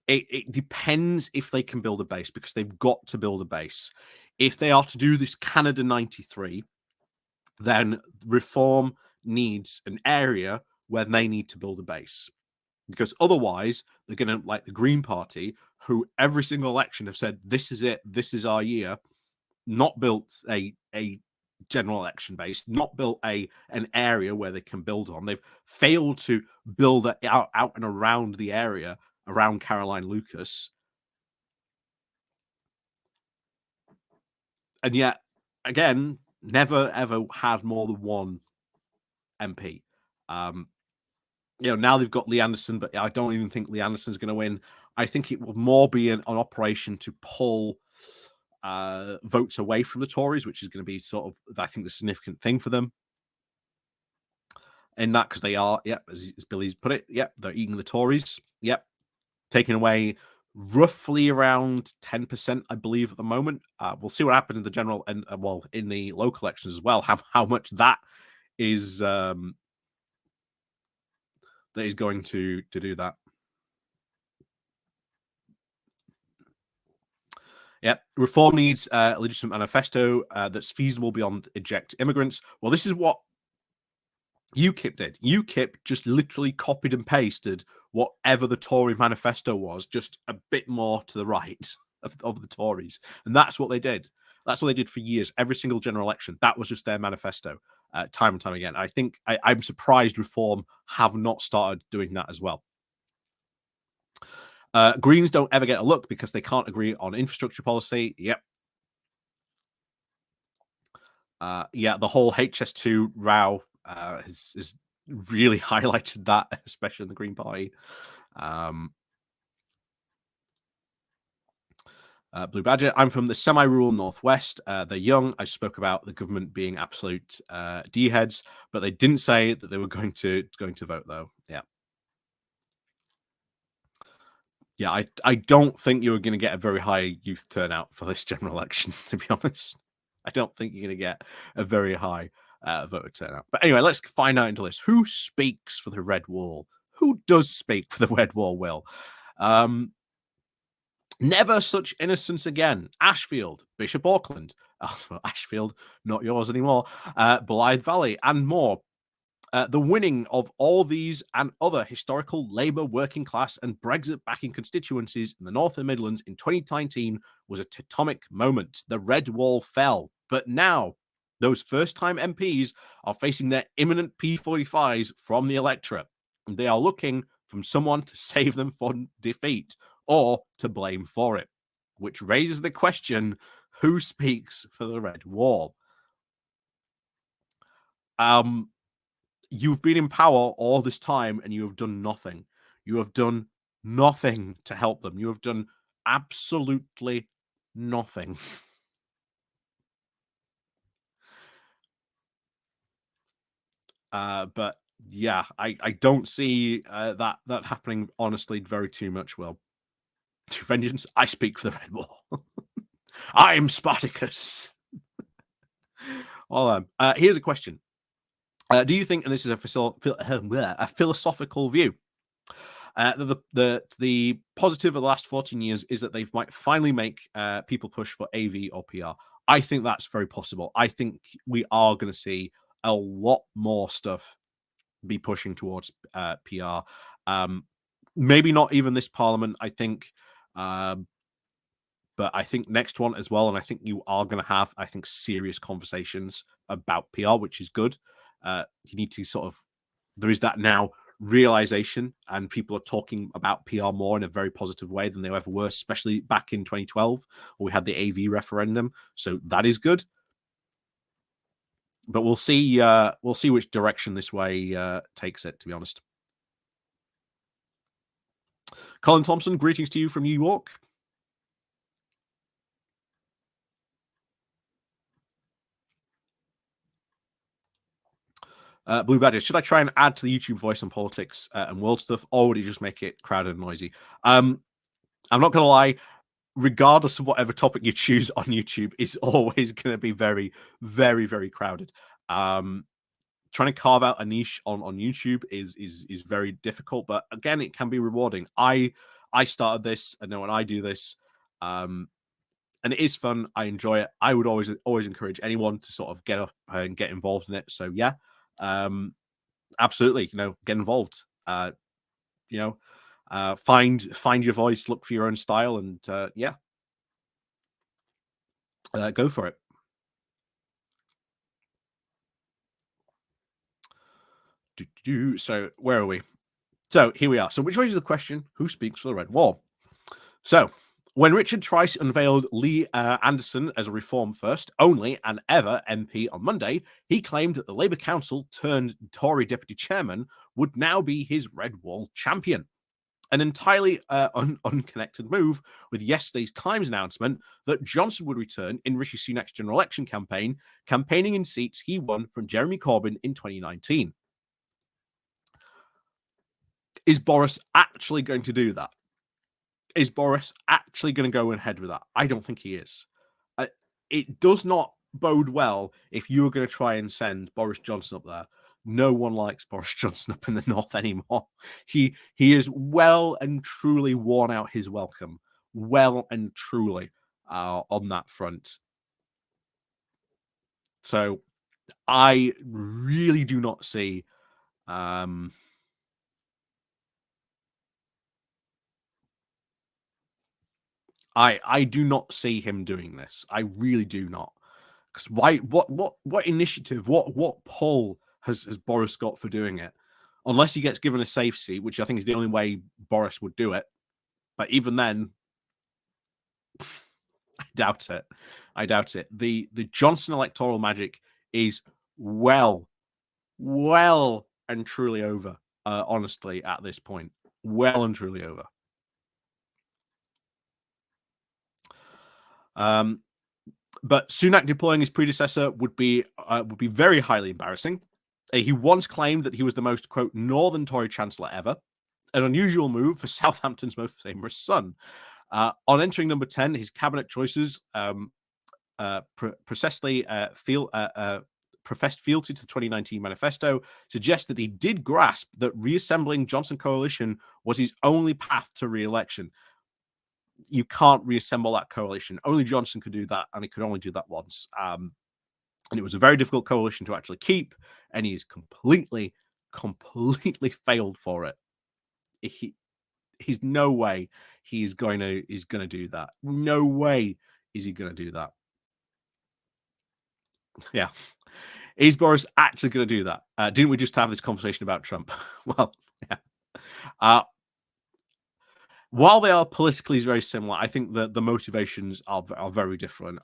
It depends if they can build a base, because they've got to build a base. If they are to do this Canada 93, then reform needs an area where they need to build a base, because otherwise they're going to, like the Green Party, who every single election have said, this is it, this is our year, not built a general election base, not built an area where they can build on. They've failed to build it out and around the area around Caroline Lucas. And yet, again, never ever had more than one MP. Now they've got Lee Anderson, but I don't even think Lee Anderson's going to win. I think it will more be an operation to pull votes away from the Tories, which is going to be sort of, I think, the significant thing for them. In that, because they are, as Billy's put it, they're eating the Tories. Taking away roughly around 10%, I believe, at the moment. We'll see what happens in the general and in the local elections as well. How much that is going to do that. Reform needs a legitimate manifesto that's feasible beyond eject immigrants. Well, this is what UKIP did. UKIP just literally copied and pasted whatever the Tory manifesto was, just a bit more to the right of the Tories. And that's what they did. That's what they did for years. Every single general election, that was just their manifesto, time and time again. I think I'm surprised Reform have not started doing that as well. Greens don't ever get a look because they can't agree on infrastructure policy. The whole HS2 row has really highlighted that, especially in the Green Party. Blue Badger, I'm from the semi-rural northwest. They're young. I spoke about the government being absolute D-heads, but they didn't say that they were going to vote, though. I don't think you're going to get a very high youth turnout for this general election, to be honest. I don't think you're going to get a very high voter turnout. But anyway, let's find out into this. Who speaks for the Red Wall? Who does speak for the Red Wall, Will? Never Such Innocence Again. Ashfield, Bishop Auckland. Ashfield, not yours anymore. Blythe Valley, and more. The winning of all these and other historical Labour, working class and Brexit-backing constituencies in the North and Midlands in 2019 was a tectonic moment. The Red Wall fell. But now, those first-time MPs are facing their imminent P45s from the electorate. They are looking from someone to save them from defeat or to blame for it, which raises the question, who speaks for the Red Wall? You've been in power all this time and you have done nothing. You have done nothing to help them. You have done absolutely nothing. But yeah, I don't see that happening, honestly, very too much. Well, to vengeance, I speak for the Red Wall. I am Spartacus. Well, here's a question. Do you think, and this is a philosophical view, the positive of the last 14 years is that they might finally make people push for AV or PR? I think that's very possible. I think we are going to see a lot more stuff be pushing towards PR. Maybe not even this parliament, I think, but I think next one as well. And I think you are going to have, I think, serious conversations about PR, which is good. You need to sort of, there is that now realization, and people are talking about PR more in a very positive way than they ever were, especially back in 2012 when we had the AV referendum. So that is good. But we'll see which direction this way takes it, to be honest. Colin Thompson, greetings to you from New York. Blue Badger, should I try and add to the YouTube voice on politics and world stuff, or would it just make it crowded and noisy? I'm not going to lie, regardless of whatever topic you choose on YouTube, is always going to be very, very, very crowded. Trying to carve out a niche on YouTube is very difficult, but again, it can be rewarding. I started this, I know when I do this, and it is fun. I enjoy it. I would always encourage anyone to sort of get up and get involved in it. So yeah, absolutely, get involved. Find your voice, look for your own style, and yeah, go for it. So where are we? So here we are. So which raises the question, who speaks for the Red Wall? So when Richard Trice unveiled Lee Anderson as a Reform First only and ever MP on Monday, he claimed that the Labour Council turned Tory Deputy Chairman would now be his Red Wall champion. An entirely unconnected move with yesterday's Times announcement that Johnson would return in Rishi Sunak's general election campaign, campaigning in seats he won from Jeremy Corbyn in 2019. Is Boris actually going to do that? Is Boris actually going to go ahead with that? I don't think he is. It does not bode well if you are going to try and send Boris Johnson up there. No one likes Boris Johnson up in the north anymore. He is well and truly worn out his welcome. Well and truly on that front. So I really do not see I do not see him doing this. I really do not. Because why? What initiative? What pull has Boris got for doing it? Unless he gets given a safe seat, which I think is the only way Boris would do it. But even then, I doubt it. I doubt it. The Johnson electoral magic is well and truly over. Honestly, at this point, well and truly over. But Sunak deploying his predecessor would be very highly embarrassing. He once claimed that he was the most, quote, northern Tory chancellor ever, an unusual move for Southampton's most famous son. On entering number 10, his cabinet choices professed fealty to the 2019 manifesto suggest that he did grasp that reassembling Johnson coalition was his only path to re-election. You can't reassemble that coalition. Only Johnson could do that, and he could only do that once. And it was a very difficult coalition to actually keep, and he's completely failed for it. He's no way he's going to do that. No way is he going to do that. Yeah. Is Boris actually going to do that? Didn't we just have this conversation about Trump? Well, yeah. Uh, while they are politically very similar, I think that the motivations are very different.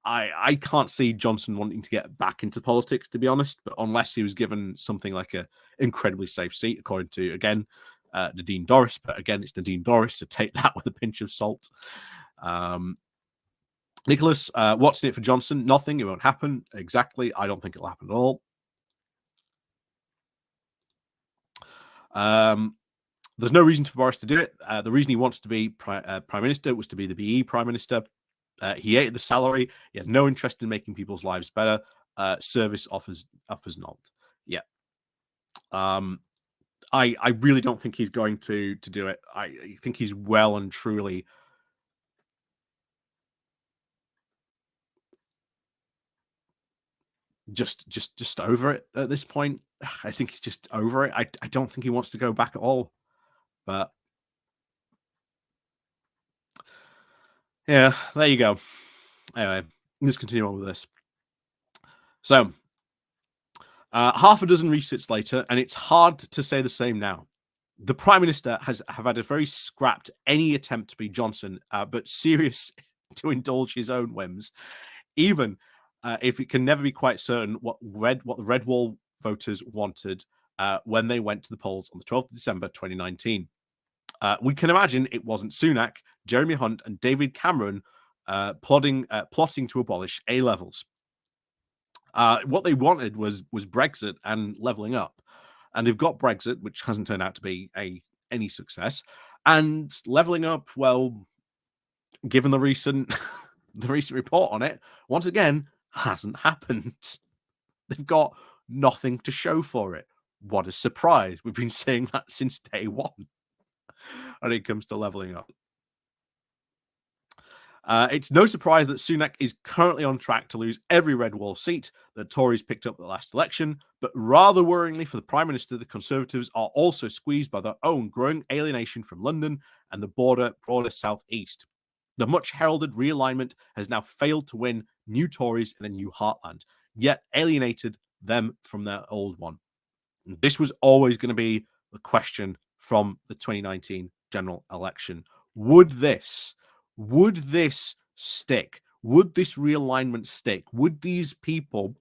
I can't see Johnson wanting to get back into politics, to be honest, but unless he was given something like a incredibly safe seat, according to, again, Nadine Dorries. But again, it's Nadine Dorries, so take that with a pinch of salt. Nicholas, what's in it for Johnson? Nothing. It won't happen. Exactly. I don't think it'll happen at all. There's no reason for Boris to do it. The reason he wants to be prime minister was to be the BE prime minister. He hated the salary. He had no interest in making people's lives better. Service offers not. Yeah. I really don't think he's going to do it. I think he's well and truly just over it at this point. I think he's just over it. I don't think he wants to go back at all. But yeah, there you go. Anyway, let's continue on with this. So, half a dozen resits later, and it's hard to say the same now. The Prime Minister have had a very scrapped any attempt to be Johnson, but serious to indulge his own whims, even if it can never be quite certain what the Red Wall voters wanted when they went to the polls on the 12th of December 2019. We can imagine it wasn't Sunak, Jeremy Hunt, and David Cameron plotting to abolish A levels. What they wanted was Brexit and levelling up, and they've got Brexit, which hasn't turned out to be any success, and levelling up. Well, given the recent report on it, once again hasn't happened. They've got nothing to show for it. What a surprise! We've been saying that since day one. When it comes to levelling up. It's no surprise that Sunak is currently on track to lose every Red Wall seat that Tories picked up at the last election, but rather worryingly for the Prime Minister, the Conservatives are also squeezed by their own growing alienation from London and the broader southeast. The much heralded realignment has now failed to win new Tories in a new heartland, yet alienated them from their old one. And this was always going to be the question from the 2019 general election. Would this stick? Would this realignment stick? Would these people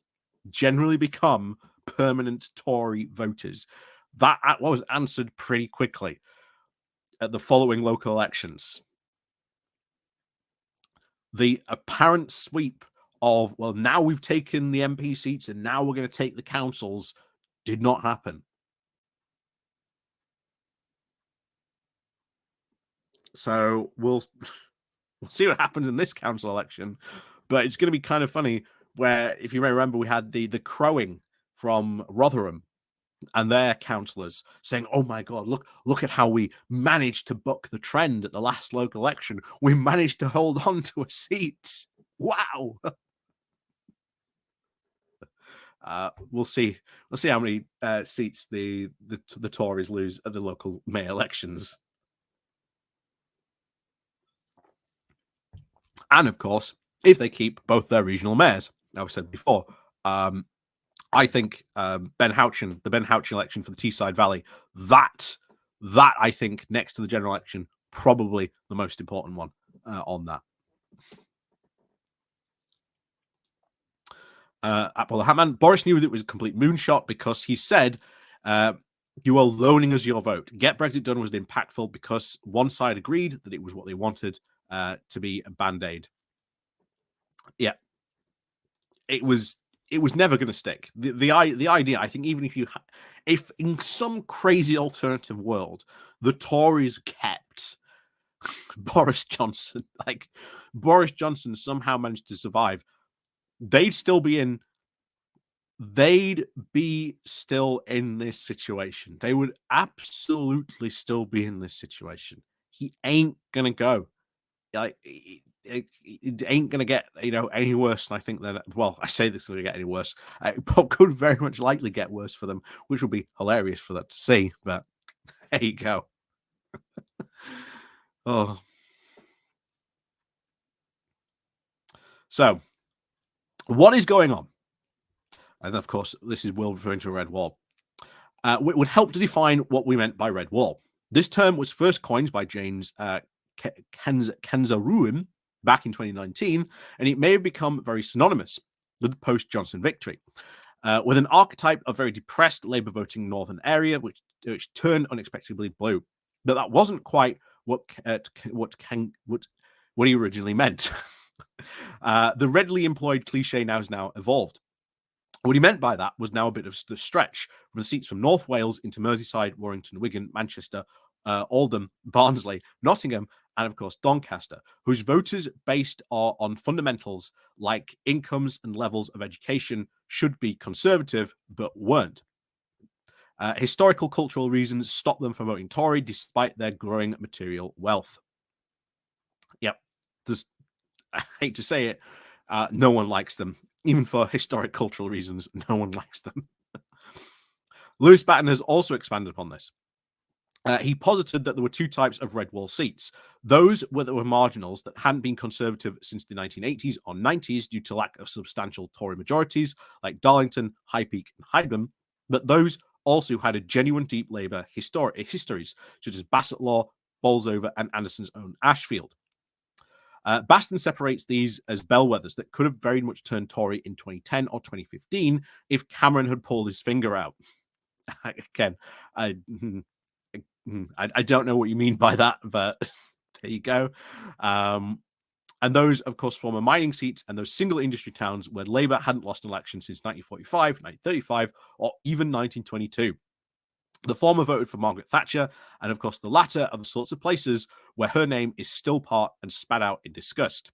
generally become permanent Tory voters? That was answered pretty quickly at the following local elections. The apparent sweep of, well, now we've taken the MP seats and now we're going to take the councils did not happen. So we'll see what happens in this council election. But it's going to be kind of funny where, if you may remember, we had the crowing from Rotherham and their councillors saying, "Oh my God, look at how we managed to buck the trend at the last local election. We managed to hold on to a seat. Wow." We'll see. We'll see how many seats the Tories lose at the local mayor elections. And of course, if they keep both their regional mayors. As I said before, I think the Ben Houchen election for the Teesside Valley, that I think next to the general election, probably the most important one on that. Apollo Hatman, Boris knew that it was a complete moonshot because he said, "You are loaning us your vote. Get Brexit done" was impactful because one side agreed that it was what they wanted to be a band-aid. Yeah, it was never going to stick. The idea, I think, even if in some crazy alternative world the Tories kept Boris Johnson, like Boris Johnson somehow managed to survive, they'd be still in this situation. They would absolutely still be in this situation. He ain't gonna go. Like it ain't gonna get any worse. And I think that, well, I say this is gonna get any worse. It could very much likely get worse for them, which would be hilarious for that to see. But there you go. Oh, so what is going on? And of course, this is Will referring to a Red Wall. would help to define what we meant by Red Wall. This term was first coined by James Kenzaruim back in 2019, and it may have become very synonymous with the post-Johnson victory, with an archetype of very depressed Labour voting northern area, which turned unexpectedly blue. But that wasn't quite what he originally meant. The readily employed cliche has now evolved. What he meant by that was now a bit of a stretch from the seats from North Wales into Merseyside, Warrington, Wigan, Manchester, Oldham, Barnsley, Nottingham, and of course Doncaster, whose voters based on fundamentals like incomes and levels of education should be conservative, but weren't. Historical cultural reasons stopped them from voting Tory despite their growing material wealth. Yep, I hate to say it, no one likes them. Even for historic cultural reasons, no one likes them. Lewis Batten has also expanded upon this. He posited that there were two types of Red Wall seats. Those that were marginals that hadn't been conservative since the 1980s or 90s due to lack of substantial Tory majorities, like Darlington, High Peak, and Hyndburn, but those also had a genuine deep Labour histories, such as Bassetlaw, Bolsover, and Anderson's own Ashfield. Baston separates these as bellwethers that could have very much turned Tory in 2010 or 2015 if Cameron had pulled his finger out. Again, I don't know what you mean by that, but there you go. And those, of course, former mining seats and those single industry towns where Labour hadn't lost an election since 1945, 1935, or even 1922. The former voted for Margaret Thatcher, and of course, the latter are the sorts of places where her name is still part and spat out in disgust.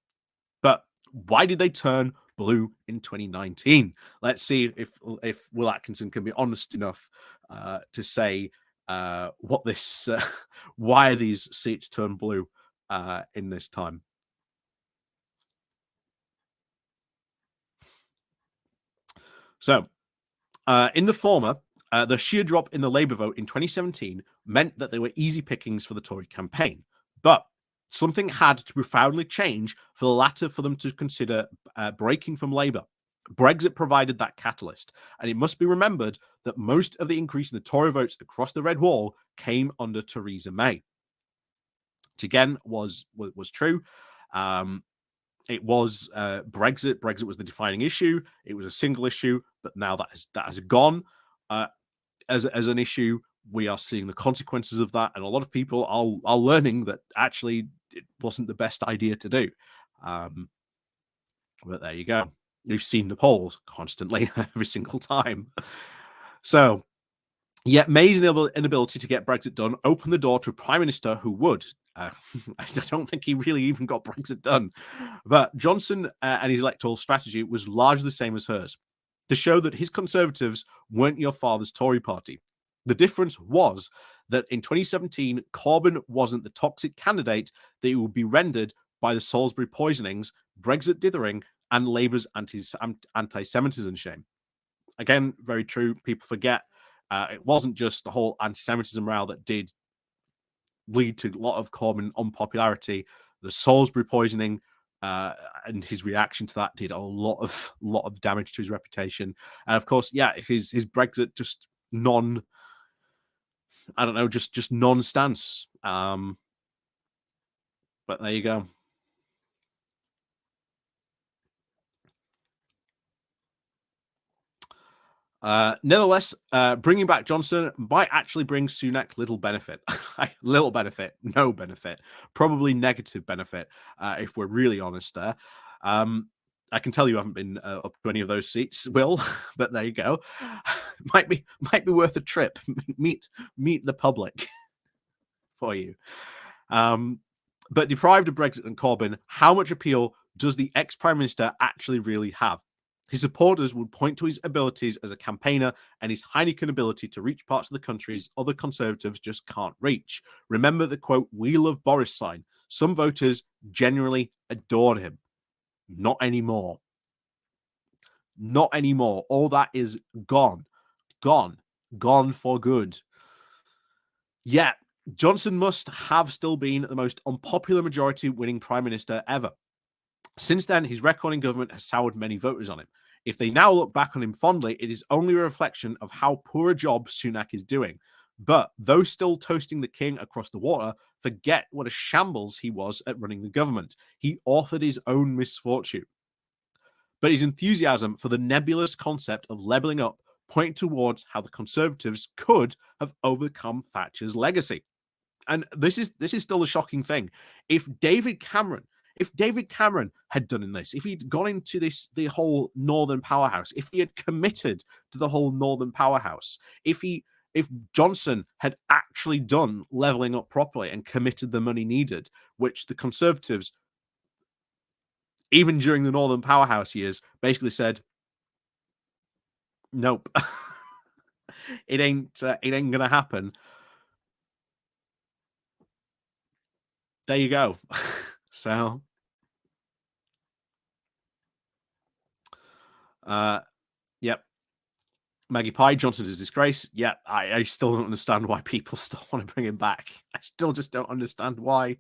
But why did they turn blue in 2019? Let's see if Will Atkinson can be honest enough to say why these seats turned blue in this time. So, in the former, the sheer drop in the Labour vote in 2017 meant that they were easy pickings for the Tory campaign. But something had to profoundly change for the latter for them to consider breaking from Labour. Brexit provided that catalyst, and it must be remembered that most of the increase in the Tory votes across the Red Wall came under Theresa May. Which again was true. It was Brexit. Brexit was the defining issue. It was a single issue, but now that has gone. As an issue, we are seeing the consequences of that, and a lot of people are learning that actually it wasn't the best idea to do. But there you go. We've seen the polls constantly every single time. So, yet May's inability to get Brexit done opened the door to a prime minister who would. I don't think he really even got Brexit done. But Johnson and his electoral strategy was largely the same as hers, to show that his Conservatives weren't your father's Tory party. The difference was that in 2017, Corbyn wasn't the toxic candidate that he would be rendered by the Salisbury poisonings, Brexit dithering, and Labour's anti-Semitism shame. Again, very true. People forget it wasn't just the whole anti-Semitism row that did lead to a lot of Corbyn unpopularity. The Salisbury poisoning and his reaction to that did a lot of damage to his reputation. And of course, yeah, his Brexit just non-stance. But there you go. Nevertheless, bringing back Johnson might actually bring Sunak little benefit. Little benefit, no benefit, probably negative benefit, if we're really honest there. I can tell you haven't been up to any of those seats, Will, but there you go. might be worth a trip. Meet the public for you. But deprived of Brexit and Corbyn, how much appeal does the ex-Prime Minister actually really have? His supporters would point to his abilities as a campaigner and his Heineken ability to reach parts of the countries other Conservatives just can't reach. Remember the quote, "We love Boris" sign. Some voters genuinely adored him. Not anymore. Not anymore. All that is gone. Gone for good. Yet, Johnson must have still been the most unpopular majority-winning Prime Minister ever. Since then, his record in government has soured many voters on him. If they now look back on him fondly, it is only a reflection of how poor a job Sunak is doing. But those still toasting the king across the water forget what a shambles he was at running the government. He authored his own misfortune. But his enthusiasm for the nebulous concept of levelling up point towards how the Conservatives could have overcome Thatcher's legacy. And this is still a shocking thing. If David Cameron had done in this, if he'd gone into the whole Northern powerhouse, if he had committed to the whole Northern powerhouse, if Johnson had actually done levelling up properly and committed the money needed, which the Conservatives, even during the Northern powerhouse years, basically said, nope, it ain't gonna happen. There you go. So, yep. Maggie Pye, Johnson is a disgrace. Yeah, I still don't understand why people still want to bring him back. I still just don't understand why.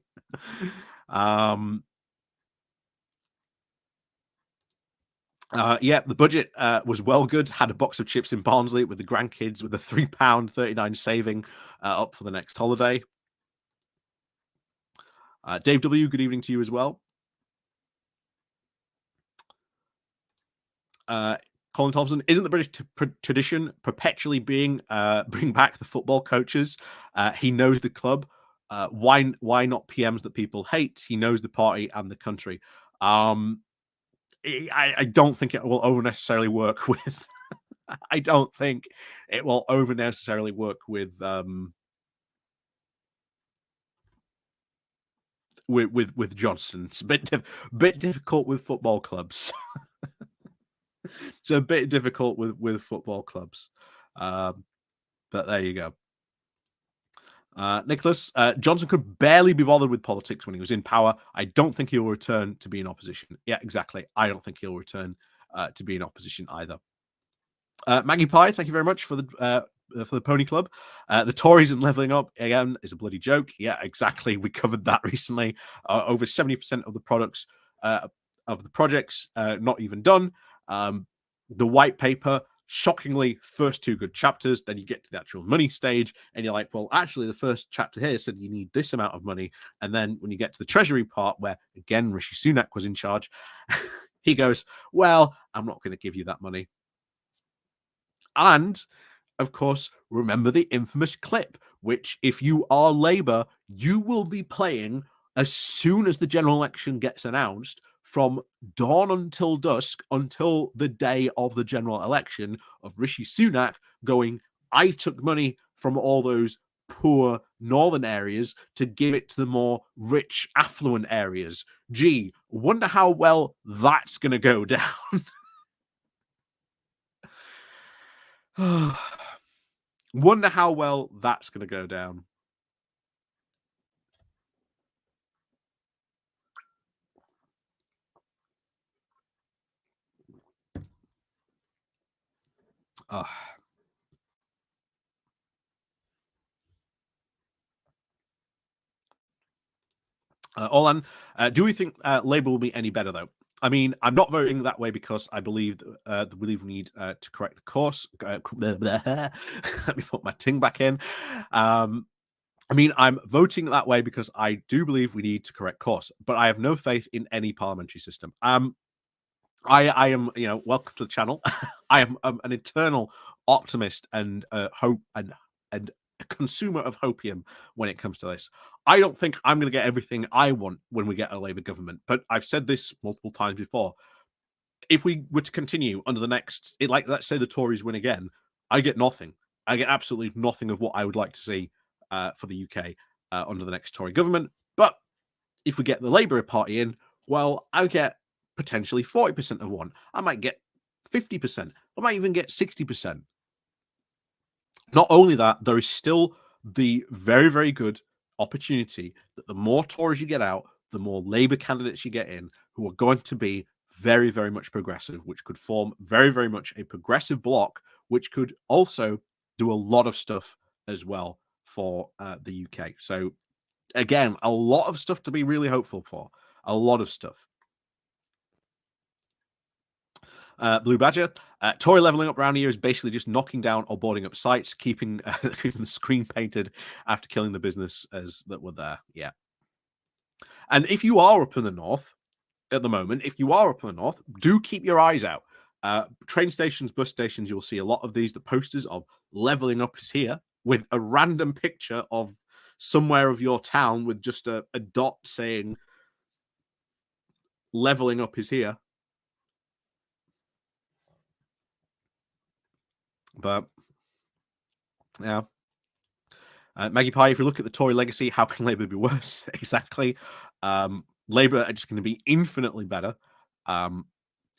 Yeah, the budget was well good. Had a box of chips in Barnsley with the grandkids with a £3.39 saving up for the next holiday. Dave W., good evening to you as well. Colin Thompson, isn't the British tradition perpetually being bring back the football coaches? He knows the club. Why not PMs that people hate? He knows the party and the country. I don't think it will over necessarily work with. I don't think it will over necessarily work with Johnson. It's a bit difficult with football clubs. It's a bit difficult with football clubs. But there you go. Nicholas, Johnson could barely be bothered with politics when he was in power. I don't think he'll return to be in opposition. Yeah, exactly. I don't think he'll return to be in opposition either. Maggie Pie, thank you very much for the Pony Club. The Tories and levelling up again is a bloody joke. Yeah, exactly. We covered that recently. Over 70% of the products of the projects not even done. The white paper, shockingly, first two good chapters. Then you get to the actual money stage, and you're like, well, actually, the first chapter here said you need this amount of money. And then when you get to the treasury part, where again Rishi Sunak was in charge, he goes, well, I'm not going to give you that money. And of course, remember the infamous clip, which if you are Labour, you will be playing as soon as the general election gets announced, from dawn until dusk, until the day of the general election, of Rishi Sunak going, I took money from all those poor northern areas to give it to the more rich, affluent areas. Gee, wonder how well that's going to go down. Wonder how well that's going to go down. Olan, do we think Labour will be any better, though? I mean, I'm not voting that way because I believe we need to correct the course. Let me put my ting back in. I mean, I'm voting that way because I do believe we need to correct course, but I have no faith in any parliamentary system. I am, welcome to the channel. I am an eternal optimist and hope and a consumer of hopium when it comes to this. I don't think I'm going to get everything I want when we get a Labour government, but I've said this multiple times before. If we were to continue under the next, let's say the Tories win again, I get nothing. I get absolutely nothing of what I would like to see for the UK under the next Tory government. But if we get the Labour Party in, well, I get potentially 40% of one. I might get 50%. I might even get 60%. Not only that, there is still the very, very good opportunity that the more Tories you get out, the more Labour candidates you get in who are going to be very, very much progressive, which could form very, very much a progressive bloc, which could also do a lot of stuff as well for the UK. So, again, a lot of stuff to be really hopeful for. A lot of stuff. Blue Badger. Tory leveling up around here is basically just knocking down or boarding up sites, keeping the screen painted after killing the business as that were there. Yeah. And if you are up in the north at the moment, do keep your eyes out. Train stations, bus stations, you'll see a lot of these. The posters of leveling up is here with a random picture of somewhere of your town with just a dot saying leveling up is here. But yeah. Maggie Pie, if you look at the Tory legacy, how can Labour be worse? Exactly. Labour are just going to be infinitely better. And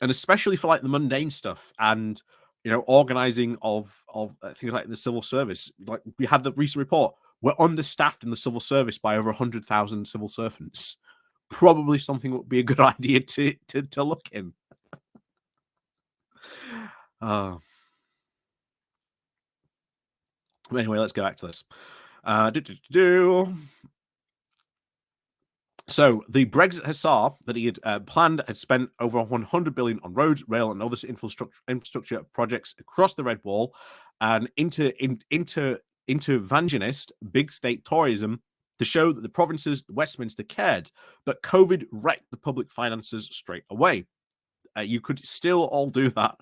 especially for like the mundane stuff and, you know, organizing of things like the civil service. Like we had the recent report, we're understaffed in the civil service by over 100,000 civil servants. Probably something that would be a good idea to look in. Anyway, let's go back to this. So the Brexit hussar that he had planned had spent over 100 billion on roads, rail, and other infrastructure projects across the Red Wall, and into evangelist big state Toryism to show that the provinces, Westminster, cared. But COVID wrecked the public finances straight away. You could still all do that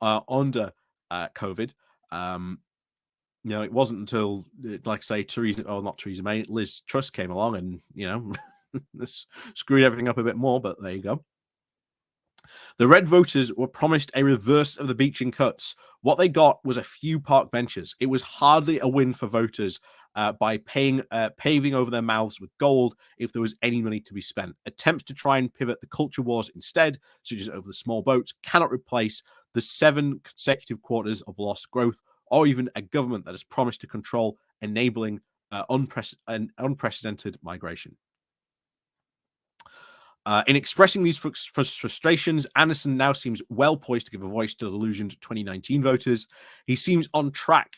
under COVID. You know, it wasn't until, like, say, Theresa May, Liz Truss came along and, you know, screwed everything up a bit more, but there you go. The Red voters were promised a reverse of the Beeching cuts. What they got was a few park benches. It was hardly a win for voters by paving over their mouths with gold if there was any money to be spent. Attempts to try and pivot the culture wars instead, such as over the small boats, cannot replace the 7 consecutive quarters of lost growth or even a government that has promised to control enabling unprecedented migration. In expressing these frustrations, Anderson now seems well poised to give a voice to the delusioned 2019 voters. He seems on track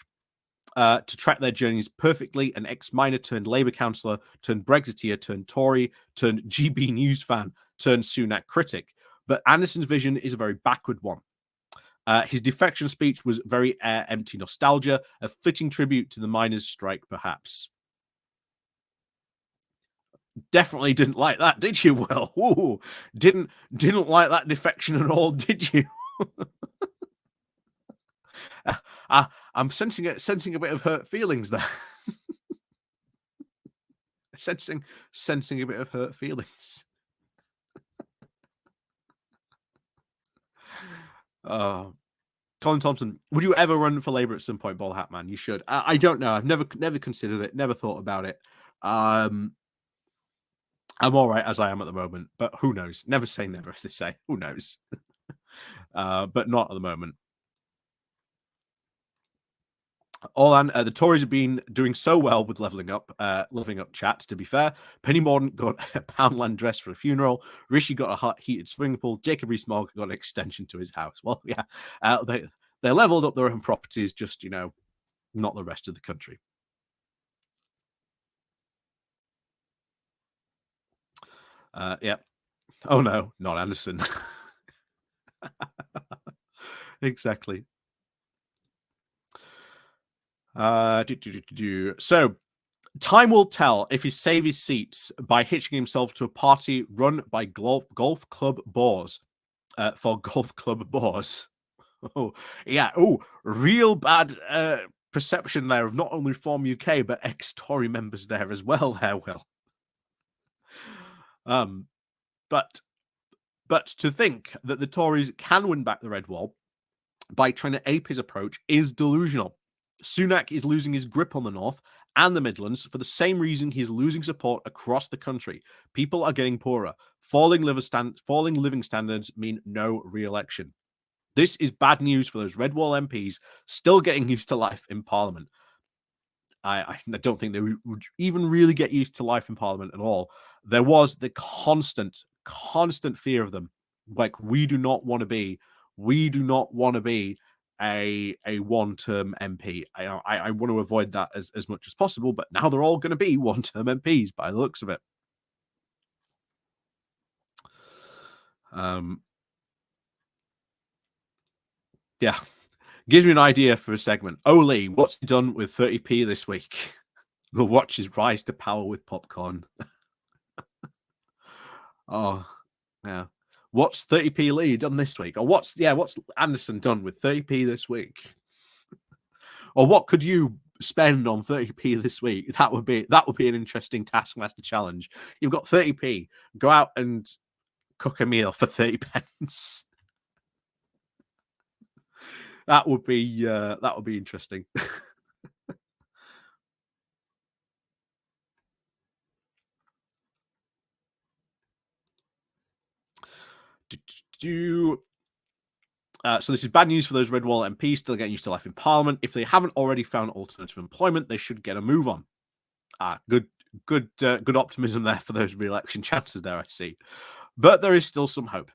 to track their journeys perfectly. An ex-miner turned Labour councillor, turned Brexiteer, turned Tory, turned GB News fan, turned Sunak critic. But Anderson's vision is a very backward one. His defection speech was very empty nostalgia, a fitting tribute to the miners' strike, perhaps. Definitely didn't like that, did you, Will? Ooh, didn't like that defection at all, did you? I'm sensing a bit of hurt feelings there. sensing a bit of hurt feelings. Colin Thompson, would you ever run for Labour at some point, Ball Hat Man? You should. I don't know. I've never considered it. Never thought about it. I'm all right as I am at the moment, but who knows? Never say never, as they say. Who knows? But not at the moment. Orlan, the Tories have been doing so well with leveling up chat, to be fair. Penny Mordaunt got a Poundland dress for a funeral. Rishi got a hot heated swimming pool. Jacob Rees-Mogg got an extension to his house. Well, yeah, they leveled up their own properties, just, you know, not the rest of the country. Yeah. Oh, no, not Anderson. Exactly. So, time will tell if he saves his seats by hitching himself to a party run by golf club bores. For golf club bores. Oh, yeah. Oh, real bad perception there of not only Reform UK, but ex-Tory members there as well, there, Will. But to think that the Tories can win back the Red Wall by trying to ape his approach is delusional. Sunak is losing his grip on the North and the Midlands for the same reason he's losing support across the country. People are getting poorer. Falling living standards mean no re-election. This is bad news for those Red Wall MPs still getting used to life in Parliament. I don't think they would even really get used to life in Parliament at all. There was the constant fear of them. Like, we do not want to be a one-term MP. I want to avoid that as much as possible, but now they're all going to be one-term MPs by the looks of it. Yeah. Gives me an idea for a segment. Oli, what's he done with 30p this week? We'll watch his rise to power with popcorn. Oh, yeah. What's 30p Lee done this week? Or what's Anderson done with 30p this week? Or what could you spend on 30p this week? That would be an interesting Taskmaster challenge. You've got 30p. Go out and cook a meal for 30 pence. That would be interesting. So this is bad news for those Red Wall MPs still getting used to life in Parliament. If they haven't already found alternative employment, they should get a move on. Good optimism there for those re-election chances there, I see. But there is still some hope.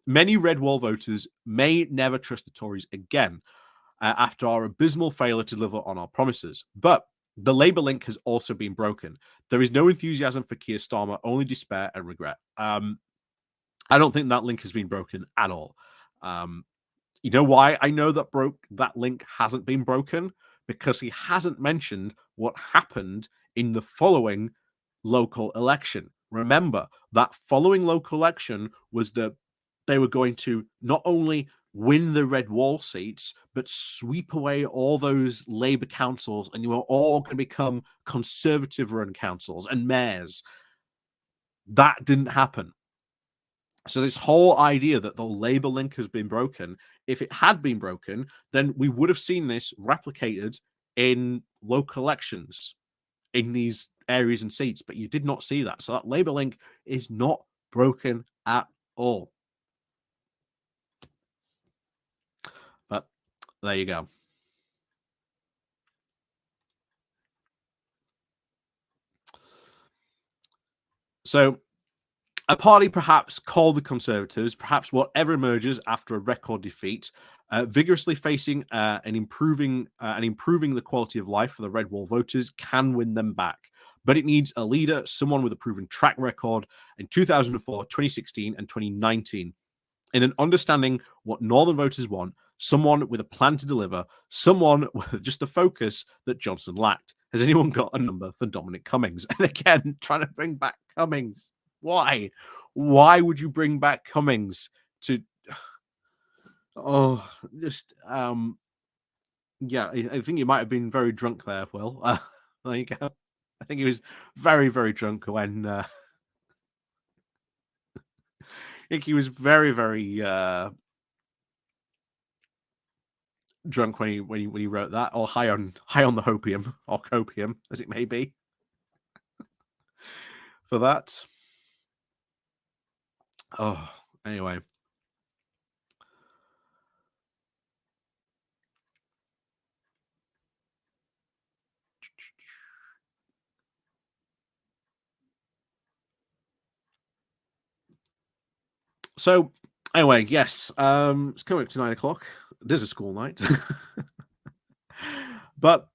Many Red Wall voters may never trust the Tories again after our abysmal failure to deliver on our promises. But the Labour link has also been broken. There is no enthusiasm for Keir Starmer, only despair and regret. I don't think that link has been broken at all. You know why I know that link hasn't been broken? Because he hasn't mentioned what happened in the following local election. Remember, that following local election was that they were going to not only win the Red Wall seats, but sweep away all those Labour councils, and you were all going to become Conservative-run councils and mayors. That didn't happen. So this whole idea that the Labour link has been broken, if it had been broken, then we would have seen this replicated in local elections in these areas and seats, but you did not see that. So that Labour link is not broken at all. But there you go. So a party perhaps called the Conservatives, perhaps whatever emerges after a record defeat, vigorously facing and improving the quality of life for the Red Wall voters can win them back. But it needs a leader, someone with a proven track record in 2004, 2016, and 2019, in an understanding what Northern voters want, someone with a plan to deliver, someone with just the focus that Johnson lacked. Has anyone got a number for Dominic Cummings? And again, trying to bring back Cummings. Why? Why would you bring back Cummings to? Oh, just yeah. I think you might have been very drunk there, Will. There you go. I think he was very, very drunk when. I think he was very, very drunk when he wrote that, or high on the hopium or copium, as it may be. For that. Oh, anyway. So anyway, yes, it's coming up to 9 o'clock. There's a school night. But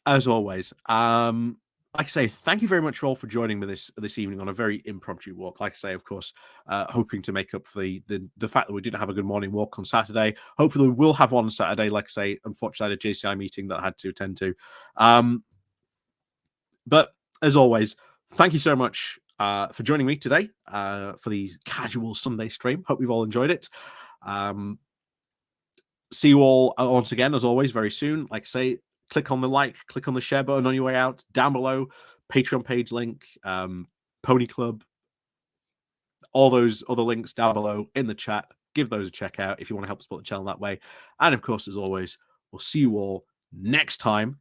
as always, like I say, thank you very much all for joining me this evening on a very impromptu walk. Like I say, of course, hoping to make up for the fact that we didn't have a good morning walk on Saturday. Hopefully, we will have one on Saturday. Like I say, unfortunately, I had a JCI meeting that I had to attend to. But as always, thank you so much for joining me today for the casual Sunday stream. Hope you've all enjoyed it. See you all once again, as always, very soon. Like I say, click on the share button on your way out. Down below, Patreon page link, Pony Club, all those other links down below in the chat. Give those a check out if you want to help support the channel that way. And of course, as always, we'll see you all next time.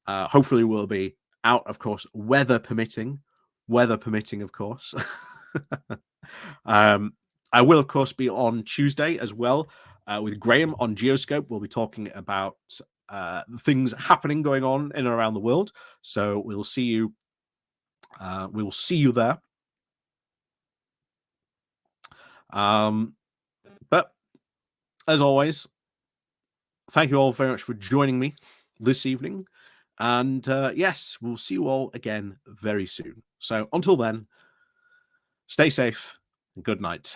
Hopefully, we'll be out, of course, weather permitting, of course. I will, of course, be on Tuesday as well with Graham on Geoscope. We'll be talking about things happening going on in and around the world. So we'll see you. We will see you there. But as always, thank you all very much for joining me this evening. And yes, we'll see you all again very soon. So until then, stay safe and good night.